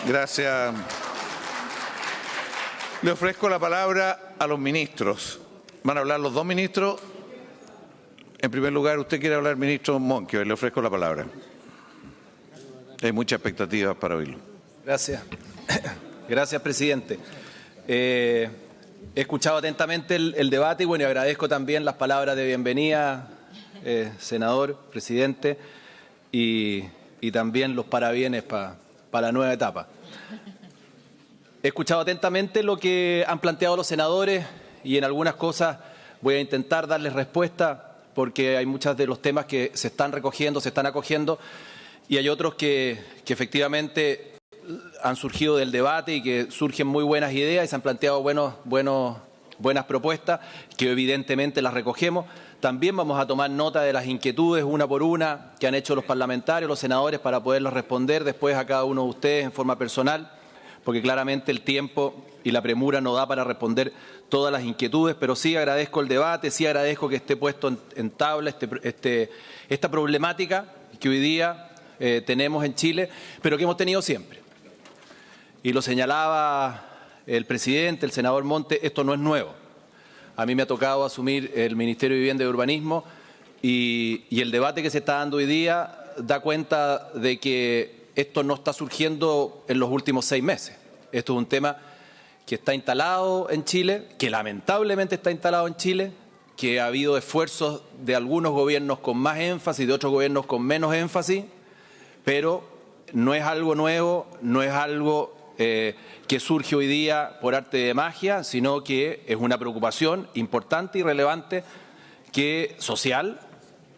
Gracias. Le ofrezco la palabra a los ministros. Van a hablar los dos ministros. En primer lugar, usted quiere hablar, ministro Monque. Le ofrezco la palabra. Hay muchas expectativas para oírlo. Gracias. Gracias, presidente. He escuchado atentamente el debate y bueno, agradezco también las palabras de bienvenida, senador, presidente, y también los parabienes para la nueva etapa. He escuchado atentamente lo que han planteado los senadores y en algunas cosas voy a intentar darles respuesta porque hay muchos de los temas que se están recogiendo, se están acogiendo y hay otros que efectivamente han surgido del debate y que surgen muy buenas ideas y se han planteado buenas propuestas que evidentemente las recogemos. También vamos a tomar nota de las inquietudes una por una que han hecho los parlamentarios, los senadores, para poderlas responder después a cada uno de ustedes en forma personal, porque claramente el tiempo y la premura no da para responder todas las inquietudes, pero sí agradezco el debate, sí agradezco que esté puesto en tabla esta problemática que hoy día tenemos en Chile, pero que hemos tenido siempre. Y lo señalaba el presidente, el senador Monte, esto no es nuevo. A mí me ha tocado asumir el Ministerio de Vivienda y Urbanismo y el debate que se está dando hoy día da cuenta de que esto no está surgiendo en los últimos 6 meses. Esto es un tema que está instalado en Chile, que lamentablemente está instalado en Chile, que ha habido esfuerzos de algunos gobiernos con más énfasis, de otros gobiernos con menos énfasis, pero no es algo nuevo, no es algo que surge hoy día por arte de magia, sino que es una preocupación importante y relevante que social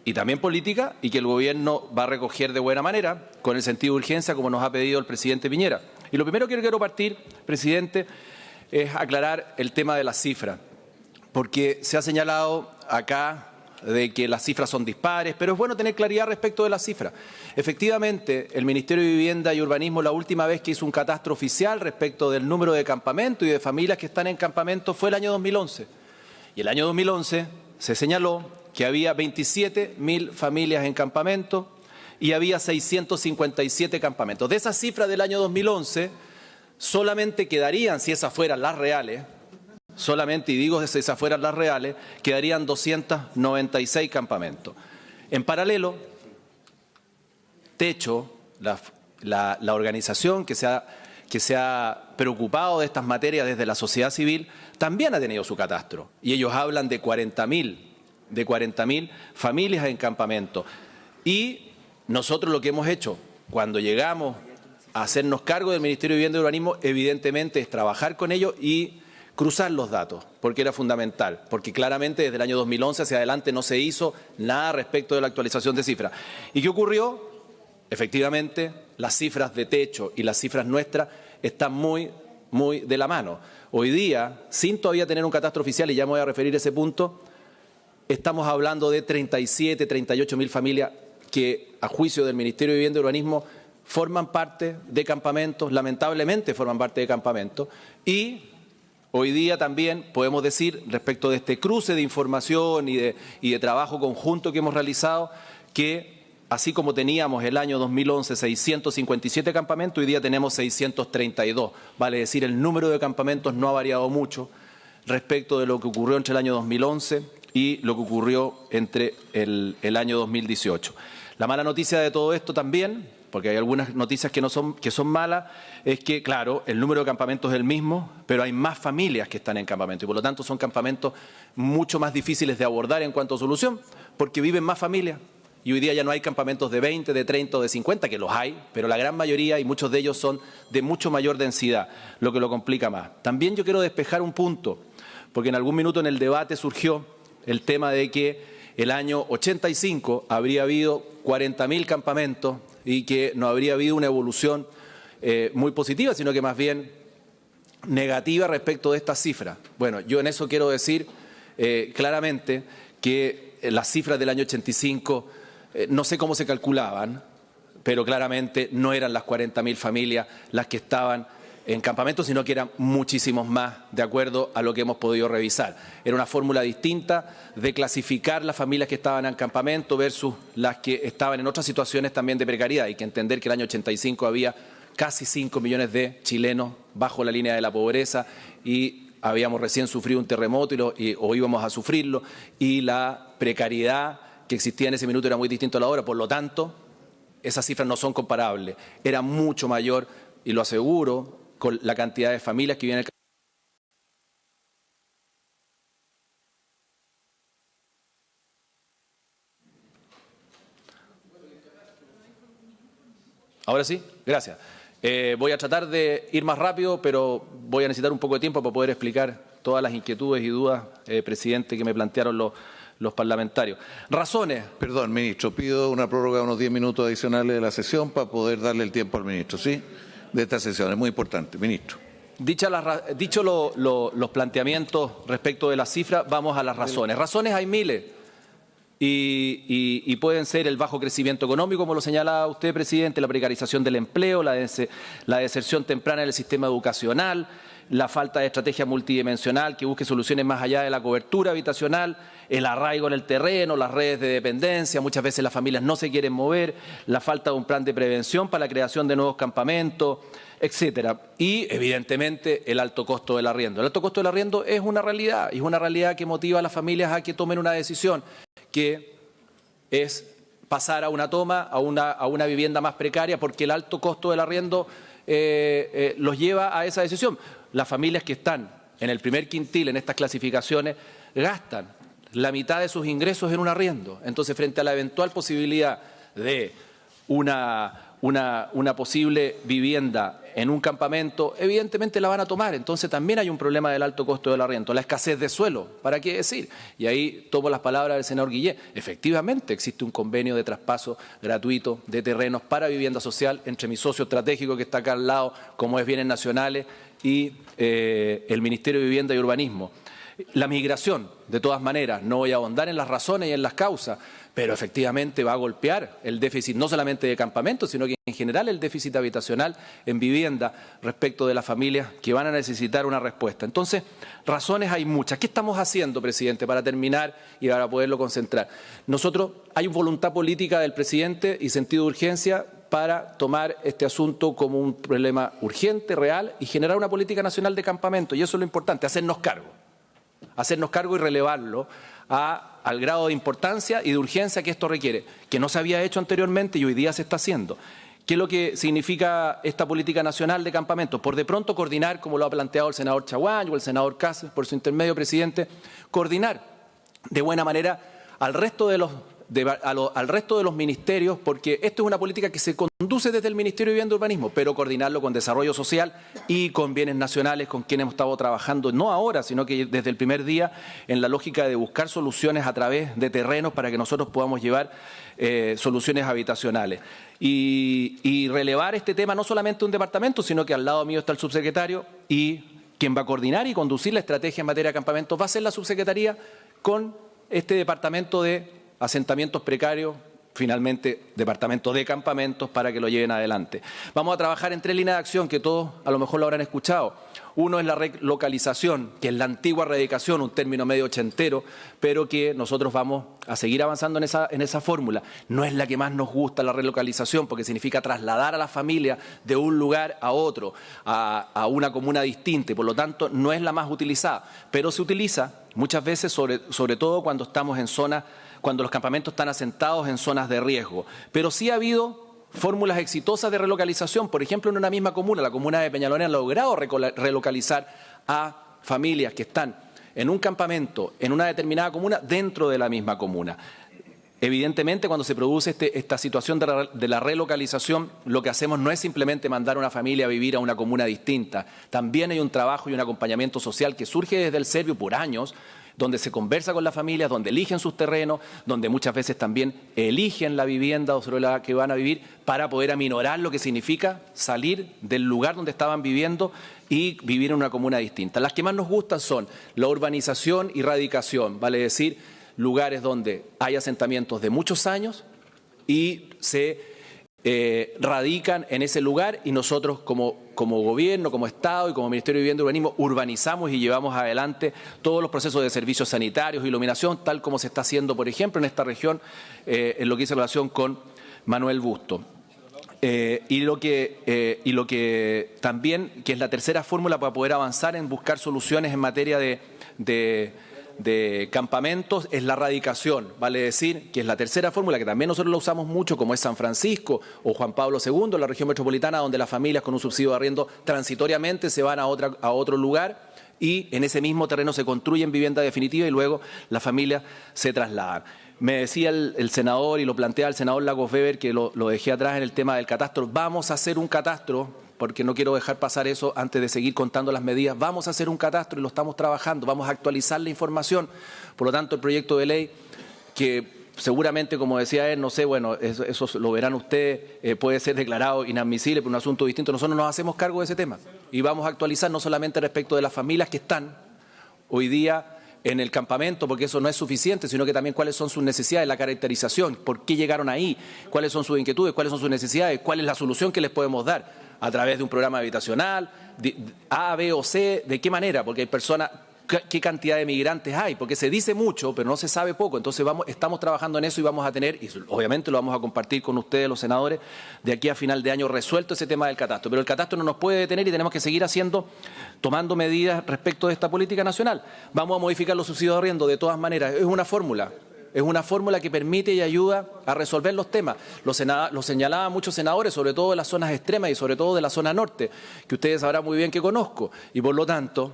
y también política y que el gobierno va a recoger de buena manera con el sentido de urgencia como nos ha pedido el presidente Piñera. Y lo primero que quiero partir, presidente, es aclarar el tema de las cifras, porque se ha señalado acá de que las cifras son dispares, pero es bueno tener claridad respecto de las cifras. Efectivamente, el Ministerio de Vivienda y Urbanismo la última vez que hizo un catastro oficial respecto del número de campamentos y de familias que están en campamentos fue el año 2011. Y el año 2011 se señaló que había 27.000 familias en campamentos y había 657 campamentos. De esas cifras del año 2011, solamente quedarían, si esas fueran las reales, solamente, y digo si esas fueran las reales, quedarían 296 campamentos. En paralelo, Techo, la organización que se ha preocupado de estas materias desde la sociedad civil, también ha tenido su catastro. Y ellos hablan de 40.000 familias en campamento. Y nosotros lo que hemos hecho cuando llegamos a hacernos cargo del Ministerio de Vivienda y Urbanismo, evidentemente es trabajar con ellos y cruzar los datos, porque era fundamental, porque claramente desde el año 2011 hacia adelante no se hizo nada respecto de la actualización de cifras. ¿Y qué ocurrió? Efectivamente, las cifras de Techo y las cifras nuestras están muy de la mano. Hoy día, sin todavía tener un catastro oficial, y ya me voy a referir a ese punto, estamos hablando de 37, 38.000 familias que, a juicio del Ministerio de Vivienda y Urbanismo, forman parte de campamentos, lamentablemente forman parte de campamentos, y hoy día también podemos decir, respecto de este cruce de información y de trabajo conjunto que hemos realizado, que así como teníamos el año 2011 657 campamentos, hoy día tenemos 632. Vale decir, el número de campamentos no ha variado mucho respecto de lo que ocurrió entre el año 2011 y lo que ocurrió entre el año 2018. La mala noticia de todo esto también, porque hay algunas noticias que son malas, es que, claro, el número de campamentos es el mismo, pero hay más familias que están en campamento y, por lo tanto, son campamentos mucho más difíciles de abordar en cuanto a solución, porque viven más familias. Y hoy día ya no hay campamentos de 20, de 30 o de 50, que los hay, pero la gran mayoría y muchos de ellos son de mucho mayor densidad, lo que lo complica más. También yo quiero despejar un punto, porque en algún minuto en el debate surgió el tema de que el año 85 habría habido 40.000 campamentos y que no habría habido una evolución muy positiva, sino que más bien negativa respecto de estas cifras. Bueno, yo en eso quiero decir claramente que las cifras del año 85 no sé cómo se calculaban, pero claramente no eran las 40.000 familias las que estaban en campamentos, sino que eran muchísimos más, de acuerdo a lo que hemos podido revisar. Era una fórmula distinta de clasificar las familias que estaban en campamento versus las que estaban en otras situaciones también de precariedad. Hay que entender que el año 85 había casi 5 millones de chilenos bajo la línea de la pobreza y habíamos recién sufrido un terremoto o íbamos a sufrirlo, y la precariedad que existía en ese minuto era muy distinta a la hora. Por lo tanto, esas cifras no son comparables. Era mucho mayor, y lo aseguro, con la cantidad de familias que viven en el... Ahora sí, gracias. Voy a tratar de ir más rápido, pero voy a necesitar un poco de tiempo para poder explicar todas las inquietudes y dudas, presidente, que me plantearon los parlamentarios. Razones. Perdón, ministro, pido una prórroga de unos 10 minutos adicionales de la sesión para poder darle el tiempo al ministro, ¿sí? De esta sesión, es muy importante, ministro. Dicho los planteamientos respecto de las cifras, vamos a las razones. Razones hay miles y pueden ser el bajo crecimiento económico, como lo señalaba usted, presidente, la precarización del empleo, la deserción temprana del sistema educacional, la falta de estrategia multidimensional que busque soluciones más allá de la cobertura habitacional, el arraigo en el terreno, las redes de dependencia, muchas veces las familias no se quieren mover, la falta de un plan de prevención para la creación de nuevos campamentos, etcétera. Y, evidentemente, el alto costo del arriendo. El alto costo del arriendo es una realidad, y es una realidad que motiva a las familias a que tomen una decisión, que es pasar a una toma, a una vivienda más precaria, porque el alto costo del arriendo los lleva a esa decisión. Las familias que están en el primer quintil en estas clasificaciones gastan la mitad de sus ingresos en un arriendo. Entonces, frente a la eventual posibilidad de una posible vivienda en un campamento, evidentemente la van a tomar. Entonces también hay un problema del alto costo del arriendo, la escasez de suelo, ¿para qué decir? Y ahí tomo las palabras del senador Guillén. Efectivamente existe un convenio de traspaso gratuito de terrenos para vivienda social entre mi socio estratégico que está acá al lado, como es Bienes Nacionales, y el Ministerio de Vivienda y Urbanismo. La migración, de todas maneras, no voy a ahondar en las razones y en las causas, pero efectivamente va a golpear el déficit no solamente de campamentos, sino que en general el déficit habitacional en vivienda respecto de las familias que van a necesitar una respuesta. Entonces, razones hay muchas. ¿Qué estamos haciendo, presidente, para terminar y para poderlo concentrar? Nosotros, hay voluntad política del presidente y sentido de urgencia para tomar este asunto como un problema urgente, real, y generar una política nacional de campamento. Y eso es lo importante, hacernos cargo y relevarlo al grado de importancia y de urgencia que esto requiere, que no se había hecho anteriormente y hoy día se está haciendo. ¿Qué es lo que significa esta política nacional de campamentos? Por de pronto coordinar, como lo ha planteado el senador Chaguán o el senador Casas, por su intermedio, presidente, coordinar de buena manera al resto de los ministerios, porque esto es una política que se conduce desde el Ministerio de Vivienda y Urbanismo, pero coordinarlo con Desarrollo Social y con Bienes Nacionales, con quienes hemos estado trabajando, no ahora, sino que desde el primer día, en la lógica de buscar soluciones a través de terrenos para que nosotros podamos llevar soluciones habitacionales. Y relevar este tema no solamente un departamento, sino que al lado mío está el subsecretario, y quien va a coordinar y conducir la estrategia en materia de campamentos va a ser la subsecretaría con este departamento de asentamientos precarios, finalmente departamento de campamentos, para que lo lleven adelante. Vamos a trabajar en 3 líneas de acción que todos a lo mejor lo habrán escuchado. Uno es la relocalización, que es la antigua reeducación, un término medio ochentero, pero que nosotros vamos a seguir avanzando en esa fórmula. No es la que más nos gusta la relocalización, porque significa trasladar a la familia de un lugar a otro, a una comuna distinta, y por lo tanto no es la más utilizada, pero se utiliza muchas veces, sobre todo cuando estamos en zonas, cuando los campamentos están asentados en zonas de riesgo. Pero sí ha habido fórmulas exitosas de relocalización. Por ejemplo, en una misma comuna, la comuna de Peñalolén, ha logrado relocalizar a familias que están en un campamento, en una determinada comuna, dentro de la misma comuna. Evidentemente, cuando se produce esta situación de la relocalización, lo que hacemos no es simplemente mandar a una familia a vivir a una comuna distinta. También hay un trabajo y un acompañamiento social que surge desde el Servio por años, donde se conversa con las familias, donde eligen sus terrenos, donde muchas veces también eligen la vivienda sobre la que van a vivir para poder aminorar lo que significa salir del lugar donde estaban viviendo y vivir en una comuna distinta. Las que más nos gustan son la urbanización y radicación, vale decir, lugares donde hay asentamientos de muchos años y se radican en ese lugar y nosotros como gobierno, como Estado y como Ministerio de Vivienda y Urbanismo urbanizamos y llevamos adelante todos los procesos de servicios sanitarios, iluminación, tal como se está haciendo, por ejemplo, en esta región, en lo que hizo relación con Manuel Busto. Y lo que también, que es la tercera fórmula para poder avanzar en buscar soluciones en materia de campamentos, es la radicación, vale decir que es la tercera fórmula que también nosotros la usamos mucho, como es San Francisco o Juan Pablo II, la región metropolitana, donde las familias con un subsidio de arriendo transitoriamente se van a otro lugar y en ese mismo terreno se construyen vivienda definitiva y luego las familias se trasladan. Me decía el senador, y lo plantea el senador Lagos Weber, que lo dejé atrás en el tema del catastro. Vamos a hacer un catastro, porque no quiero dejar pasar eso antes de seguir contando las medidas. Vamos a hacer un catastro y lo estamos trabajando, vamos a actualizar la información. Por lo tanto, el proyecto de ley, que seguramente, como decía él, no sé, bueno, eso lo verán ustedes, puede ser declarado inadmisible por un asunto distinto. Nosotros nos hacemos cargo de ese tema y vamos a actualizar no solamente respecto de las familias que están hoy día en el campamento, porque eso no es suficiente, sino que también cuáles son sus necesidades, la caracterización, por qué llegaron ahí, cuáles son sus inquietudes, cuáles son sus necesidades, cuál es la solución que les podemos dar a través de un programa habitacional, A, B o C, de qué manera, porque hay personas, qué cantidad de migrantes hay, porque se dice mucho, pero no se sabe poco. Entonces estamos trabajando en eso y vamos a tener, y obviamente lo vamos a compartir con ustedes, los senadores, de aquí a final de año resuelto ese tema del catastro. Pero el catastro no nos puede detener y tenemos que seguir tomando medidas respecto de esta política nacional. Vamos a modificar los subsidios de arriendo de todas maneras. Es una fórmula. Es una fórmula que permite y ayuda a resolver los temas. Lo señalaban muchos senadores, sobre todo de las zonas extremas y sobre todo de la zona norte, que ustedes sabrán muy bien que conozco. Y por lo tanto,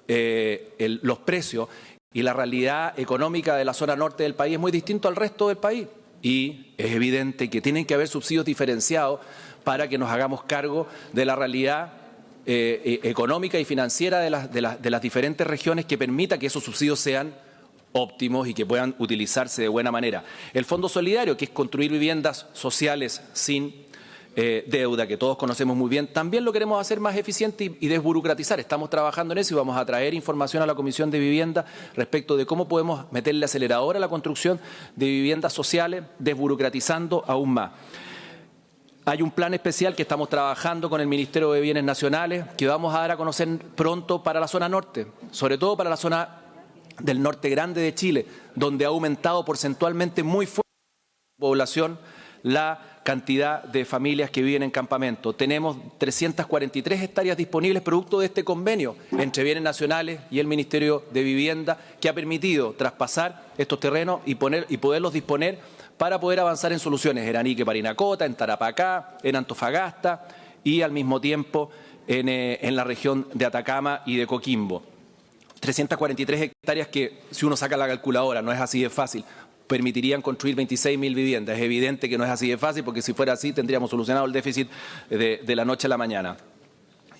los precios y la realidad económica de la zona norte del país es muy distinto al resto del país. Y es evidente que tienen que haber subsidios diferenciados para que nos hagamos cargo de la realidad económica y financiera de las diferentes regiones, que permita que esos subsidios sean óptimos y que puedan utilizarse de buena manera. El Fondo Solidario, que es construir viviendas sociales sin deuda, que todos conocemos muy bien, también lo queremos hacer más eficiente y desburocratizar. Estamos trabajando en eso y vamos a traer información a la Comisión de Vivienda respecto de cómo podemos meterle acelerador a la construcción de viviendas sociales, desburocratizando aún más. Hay un plan especial que estamos trabajando con el Ministerio de Bienes Nacionales que vamos a dar a conocer pronto para la zona norte, sobre todo para la zona del norte grande de Chile, donde ha aumentado porcentualmente muy fuerte la población, la cantidad de familias que viven en campamento. Tenemos 343 hectáreas disponibles producto de este convenio entre Bienes Nacionales y el Ministerio de Vivienda, que ha permitido traspasar estos terrenos y poderlos disponer para poder avanzar en soluciones en Arique, Parinacota, en Tarapacá, en Antofagasta y al mismo tiempo en la región de Atacama y de Coquimbo. 343 hectáreas que, si uno saca la calculadora, no es así de fácil, permitirían construir 26.000 viviendas. Es evidente que no es así de fácil, porque si fuera así tendríamos solucionado el déficit de la noche a la mañana.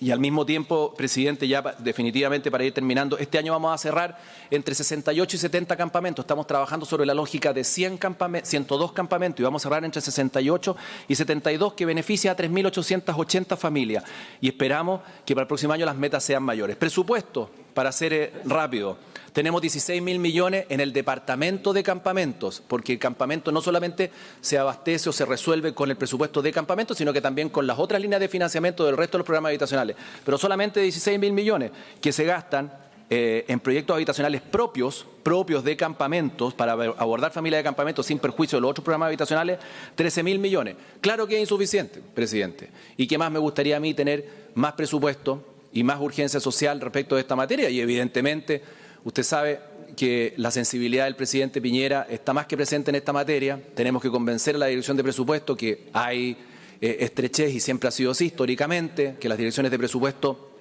Y al mismo tiempo, presidente, ya definitivamente para ir terminando, este año vamos a cerrar entre 68 y 70 campamentos. Estamos trabajando sobre la lógica de 102 campamentos y vamos a cerrar entre 68 y 72, que beneficia a 3.880 familias. Y esperamos que para el próximo año las metas sean mayores. Presupuesto, para ser rápido. Tenemos 16.000 millones en el departamento de campamentos, porque el campamento no solamente se abastece o se resuelve con el presupuesto de campamentos, sino que también con las otras líneas de financiamiento del resto de los programas habitacionales. Pero solamente 16.000 millones que se gastan en proyectos habitacionales propios de campamentos, para abordar familias de campamentos sin perjuicio de los otros programas habitacionales, 13.000 millones. Claro que es insuficiente, presidente. ¿Y qué más me gustaría a mí tener más presupuesto y más urgencia social respecto de esta materia? Y evidentemente usted sabe que la sensibilidad del presidente Piñera está más que presente en esta materia. Tenemos que convencer a la Dirección de Presupuesto que hay estrechez, y siempre ha sido así históricamente, que las direcciones de presupuesto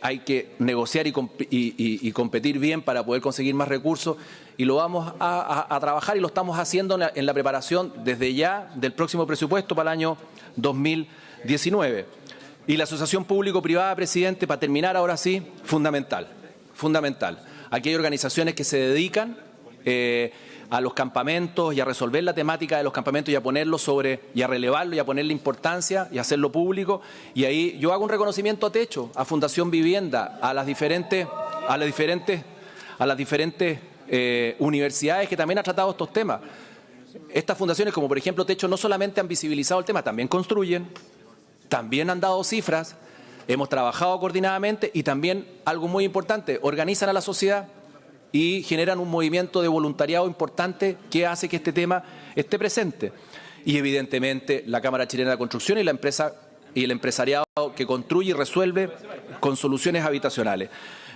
hay que negociar y competir bien para poder conseguir más recursos, y lo vamos a trabajar y lo estamos haciendo en la preparación desde ya del próximo presupuesto para el año 2019. Y la asociación público-privada, presidente, para terminar ahora sí, fundamental. Aquí hay organizaciones que se dedican a los campamentos y a resolver la temática de los campamentos y a ponerlo y a relevarlo y a ponerle importancia y a hacerlo público. Y ahí yo hago un reconocimiento a Techo, a Fundación Vivienda, a las diferentes universidades que también han tratado estos temas. Estas fundaciones, como por ejemplo Techo, no solamente han visibilizado el tema, también construyen, también han dado cifras, hemos trabajado coordinadamente y también, algo muy importante, organizan a la sociedad y generan un movimiento de voluntariado importante que hace que este tema esté presente. Y evidentemente la Cámara Chilena de Construcción y el empresariado que construye y resuelve con soluciones habitacionales.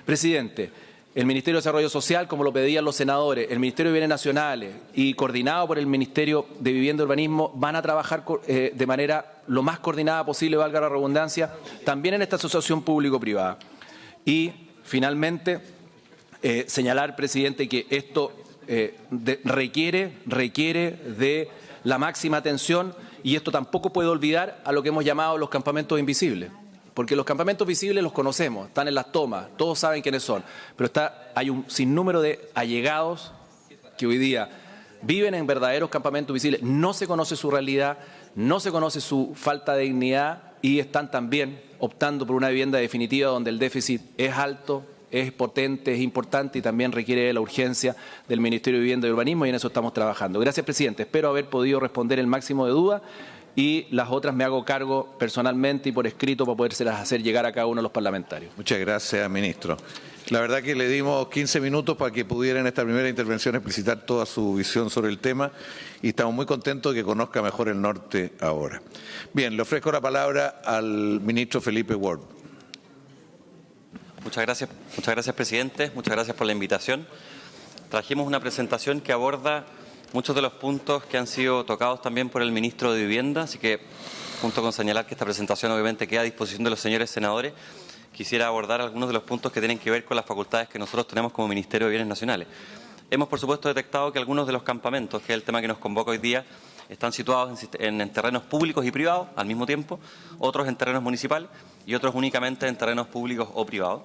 Presidente, el Ministerio de Desarrollo Social, como lo pedían los senadores, el Ministerio de Bienes Nacionales y coordinado por el Ministerio de Vivienda y Urbanismo van a trabajar de manera lo más coordinada posible, valga la redundancia, también en esta asociación público-privada. Y finalmente, señalar, presidente, que esto requiere de la máxima atención y esto tampoco puede olvidar a lo que hemos llamado los campamentos invisibles. Porque los campamentos visibles los conocemos, están en las tomas, todos saben quiénes son, pero hay un sinnúmero de allegados que hoy día viven en verdaderos campamentos visibles, no se conoce su realidad, no se conoce su falta de dignidad y están también optando por una vivienda definitiva donde el déficit es alto, es potente, es importante y también requiere de la urgencia del Ministerio de Vivienda y Urbanismo y en eso estamos trabajando. Gracias, presidente. Espero haber podido responder el máximo de dudas y las otras me hago cargo personalmente y por escrito para podérselas hacer llegar a cada uno de los parlamentarios. Muchas gracias, ministro. La verdad que le dimos 15 minutos para que pudiera en esta primera intervención explicitar toda su visión sobre el tema y estamos muy contentos de que conozca mejor el norte ahora. Bien, le ofrezco la palabra al ministro Felipe Ward. Muchas gracias, presidente. Muchas gracias por la invitación. Trajimos una presentación que aborda muchos de los puntos que han sido tocados también por el ministro de Vivienda, así que, junto con señalar que esta presentación obviamente queda a disposición de los señores senadores, quisiera abordar algunos de los puntos que tienen que ver con las facultades que nosotros tenemos como Ministerio de Bienes Nacionales. Hemos, por supuesto, detectado que algunos de los campamentos, que es el tema que nos convoca hoy día, están situados en terrenos públicos y privados al mismo tiempo, otros en terrenos municipales y otros únicamente en terrenos públicos o privados.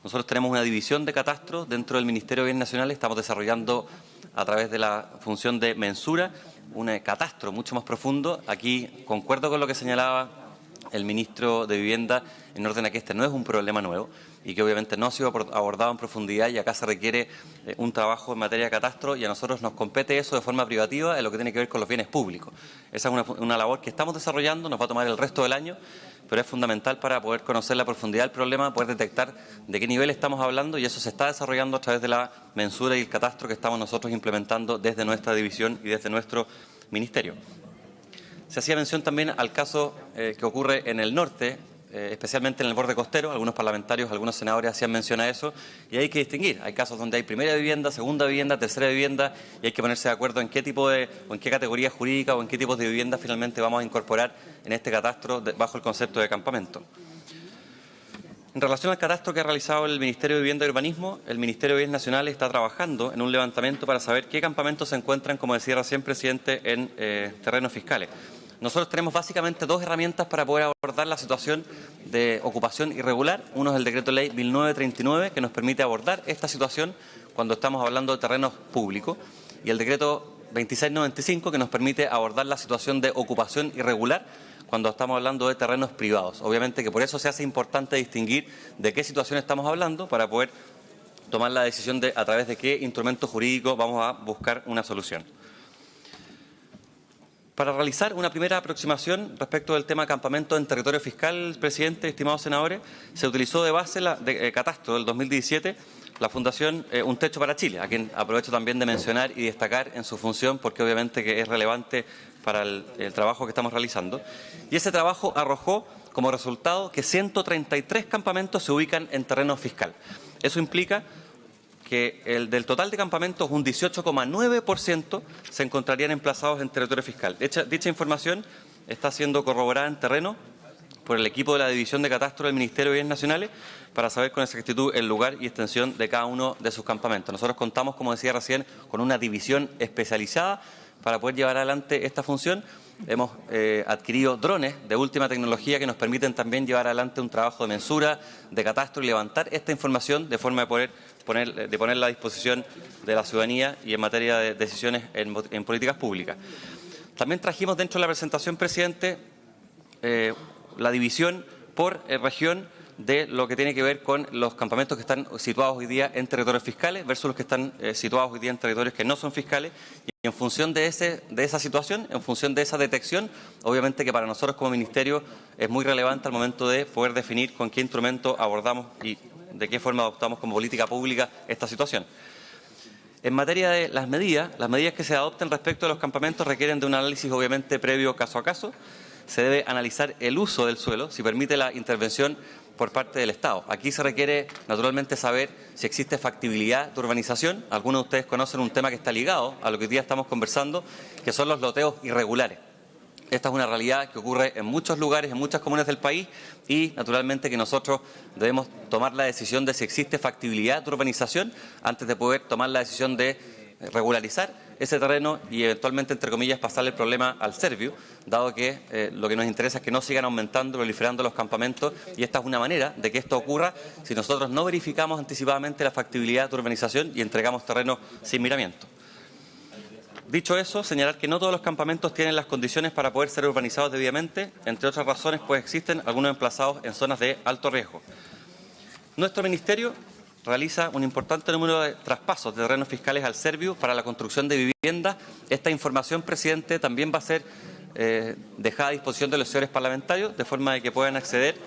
Nosotros tenemos una división de catastro dentro del Ministerio de Bienes Nacionales, estamos desarrollando a través de la función de mensura un catastro mucho más profundo. Aquí concuerdo con lo que señalaba el ministro de Vivienda en orden a que este no es un problema nuevo y que obviamente no ha sido abordado en profundidad y acá se requiere un trabajo en materia de catastro y a nosotros nos compete eso de forma privativa en lo que tiene que ver con los bienes públicos. Esa es una labor que estamos desarrollando, nos va a tomar el resto del año, pero es fundamental para poder conocer la profundidad del problema, poder detectar de qué nivel estamos hablando y eso se está desarrollando a través de la mensura y el catastro que estamos nosotros implementando desde nuestra división y desde nuestro ministerio. Se hacía mención también al caso que ocurre en el norte, especialmente en el borde costero. Algunos parlamentarios, algunos senadores hacían mención a eso y hay que distinguir. Hay casos donde hay primera vivienda, segunda vivienda, tercera vivienda y hay que ponerse de acuerdo en qué tipo o en qué categoría jurídica o en qué tipos de vivienda finalmente vamos a incorporar en este catastro bajo el concepto de campamento. En relación al catastro que ha realizado el Ministerio de Vivienda y Urbanismo, el Ministerio de Bienes Nacionales está trabajando en un levantamiento para saber qué campamentos se encuentran, como decía recién, presidente, en terrenos fiscales. Nosotros tenemos básicamente dos herramientas para poder abordar la situación de ocupación irregular. Uno es el Decreto Ley 1939, que nos permite abordar esta situación cuando estamos hablando de terrenos públicos, y el Decreto 2695, que nos permite abordar la situación de ocupación irregular cuando estamos hablando de terrenos privados. Obviamente que por eso se hace importante distinguir de qué situación estamos hablando para poder tomar la decisión de a través de qué instrumento jurídico vamos a buscar una solución. Para realizar una primera aproximación respecto del tema campamento en territorio fiscal, presidente, estimados senadores, se utilizó de base de catastro del 2017 la Fundación Un Techo para Chile, a quien aprovecho también de mencionar y destacar en su función porque obviamente que es relevante para el trabajo que estamos realizando. Y ese trabajo arrojó como resultado que 133 campamentos se ubican en terreno fiscal. Eso implica que del total de campamentos un 18,9% se encontrarían emplazados en territorio fiscal. Dicha información está siendo corroborada en terreno por el equipo de la División de Catastro del Ministerio de Bienes Nacionales para saber con exactitud el lugar y extensión de cada uno de sus campamentos. Nosotros contamos, como decía recién, con una división especializada para poder llevar adelante esta función. Hemos adquirido drones de última tecnología que nos permiten también llevar adelante un trabajo de mensura, de catastro y levantar esta información de forma de poder ponerla a disposición de la ciudadanía y en materia de decisiones en políticas públicas. También trajimos dentro de la presentación, presidente, la división por región de lo que tiene que ver con los campamentos que están situados hoy día en territorios fiscales versus los que están situados hoy día en territorios que no son fiscales. Y en función de esa situación, en función de esa detección, obviamente que para nosotros como Ministerio es muy relevante al momento de poder definir con qué instrumento abordamos y de qué forma adoptamos como política pública esta situación. En materia de las medidas que se adopten respecto a los campamentos requieren de un análisis obviamente previo caso a caso. Se debe analizar el uso del suelo, si permite la intervención por parte del Estado. Aquí se requiere, naturalmente, saber si existe factibilidad de urbanización. Algunos de ustedes conocen un tema que está ligado a lo que hoy día estamos conversando, que son los loteos irregulares. Esta es una realidad que ocurre en muchos lugares, en muchas comunas del país y, naturalmente, que nosotros debemos tomar la decisión de si existe factibilidad de urbanización antes de poder tomar la decisión de regularizar ese terreno y eventualmente, entre comillas, pasarle el problema al Serviu, dado que lo que nos interesa es que no sigan aumentando, proliferando los campamentos, y esta es una manera de que esto ocurra si nosotros no verificamos anticipadamente la factibilidad de urbanización y entregamos terrenos sin miramiento. Dicho eso, señalar que no todos los campamentos tienen las condiciones para poder ser urbanizados debidamente, entre otras razones, pues existen algunos emplazados en zonas de alto riesgo. Nuestro Ministerio realiza un importante número de traspasos de terrenos fiscales al Serviu para la construcción de viviendas. Esta información, presidente, también va a ser dejada a disposición de los señores parlamentarios, de forma de que puedan acceder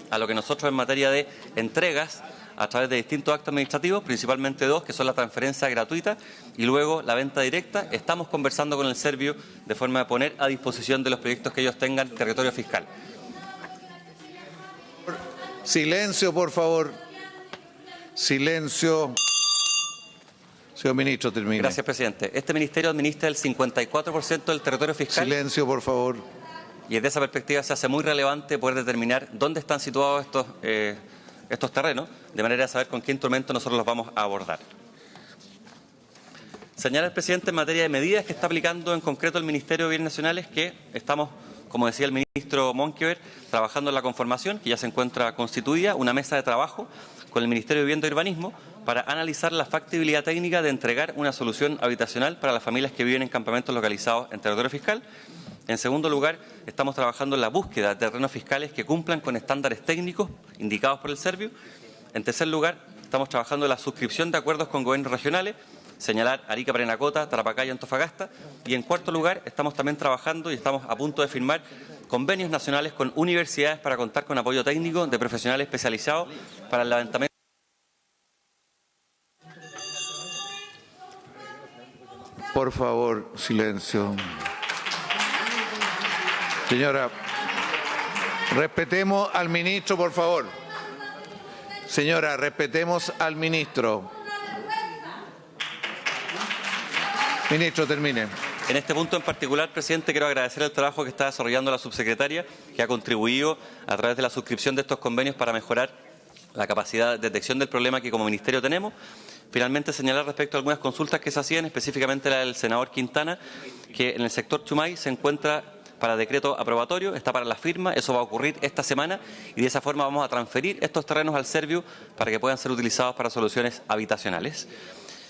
a lo que nosotros en materia de entregas a través de distintos actos administrativos, principalmente dos, que son la transferencia gratuita y luego la venta directa. Estamos conversando con el Serviu de forma de poner a disposición de los proyectos que ellos tengan territorio fiscal. Silencio, por favor. Silencio. Señor Ministro, termine. Gracias, presidente. Este Ministerio administra el 54% del territorio fiscal. Silencio, por favor. Y desde esa perspectiva se hace muy relevante poder determinar dónde están situados estos terrenos, de manera de saber con qué instrumento nosotros los vamos a abordar. Señala el presidente en materia de medidas que está aplicando en concreto el Ministerio de Bienes Nacionales que estamos, como decía el ministro Monkever, trabajando en la conformación, que ya se encuentra constituida, una mesa de trabajo con el Ministerio de Vivienda y Urbanismo para analizar la factibilidad técnica de entregar una solución habitacional para las familias que viven en campamentos localizados en territorio fiscal. En segundo lugar, estamos trabajando en la búsqueda de terrenos fiscales que cumplan con estándares técnicos indicados por el Serviu. En tercer lugar, estamos trabajando en la suscripción de acuerdos con gobiernos regionales, señalar Arica, Parinacota, Tarapacá y Antofagasta. Y en cuarto lugar, estamos también trabajando y estamos a punto de firmar convenios nacionales con universidades para contar con apoyo técnico de profesionales especializados para el levantamiento. Por favor, silencio. Señora, respetemos al ministro, por favor. Señora, respetemos al ministro. Ministro, termine. En este punto en particular, presidente, quiero agradecer el trabajo que está desarrollando la subsecretaria, que ha contribuido a través de la suscripción de estos convenios para mejorar la capacidad de detección del problema que como Ministerio tenemos. Finalmente, señalar respecto a algunas consultas que se hacían, específicamente la del senador Quintana, que en el sector Chumay se encuentra para decreto aprobatorio, está para la firma, eso va a ocurrir esta semana y de esa forma vamos a transferir estos terrenos al Serviu para que puedan ser utilizados para soluciones habitacionales.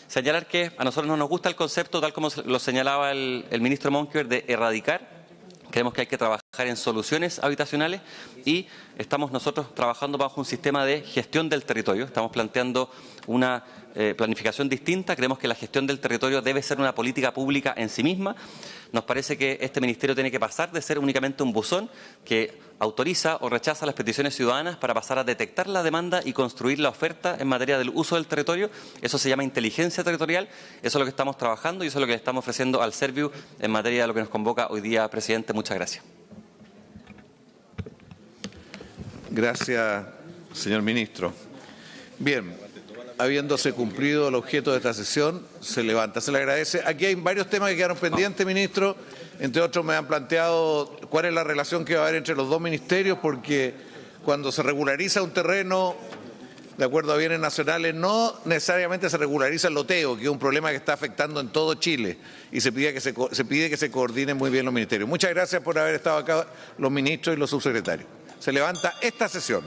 Señalar que a nosotros no nos gusta el concepto, tal como lo señalaba el ministro Monkever, de erradicar. Creemos que hay que trabajar en soluciones habitacionales y estamos nosotros trabajando bajo un sistema de gestión del territorio. Estamos planteando una planificación distinta. Creemos que la gestión del territorio debe ser una política pública en sí misma. Nos parece que este ministerio tiene que pasar de ser únicamente un buzón que autoriza o rechaza las peticiones ciudadanas para pasar a detectar la demanda y construir la oferta en materia del uso del territorio. Eso se llama inteligencia territorial. Eso es lo que estamos trabajando y eso es lo que le estamos ofreciendo al Serviu en materia de lo que nos convoca hoy día, presidente. Muchas gracias. Gracias, señor ministro. Bien, habiéndose cumplido el objeto de esta sesión, se levanta, se le agradece. Aquí hay varios temas que quedaron pendientes, ministro. Entre otros, me han planteado cuál es la relación que va a haber entre los dos ministerios, porque cuando se regulariza un terreno, de acuerdo a bienes nacionales, no necesariamente se regulariza el loteo, que es un problema que está afectando en todo Chile, y se pide que se coordinen muy bien los ministerios. Muchas gracias por haber estado acá los ministros y los subsecretarios. Se levanta esta sesión.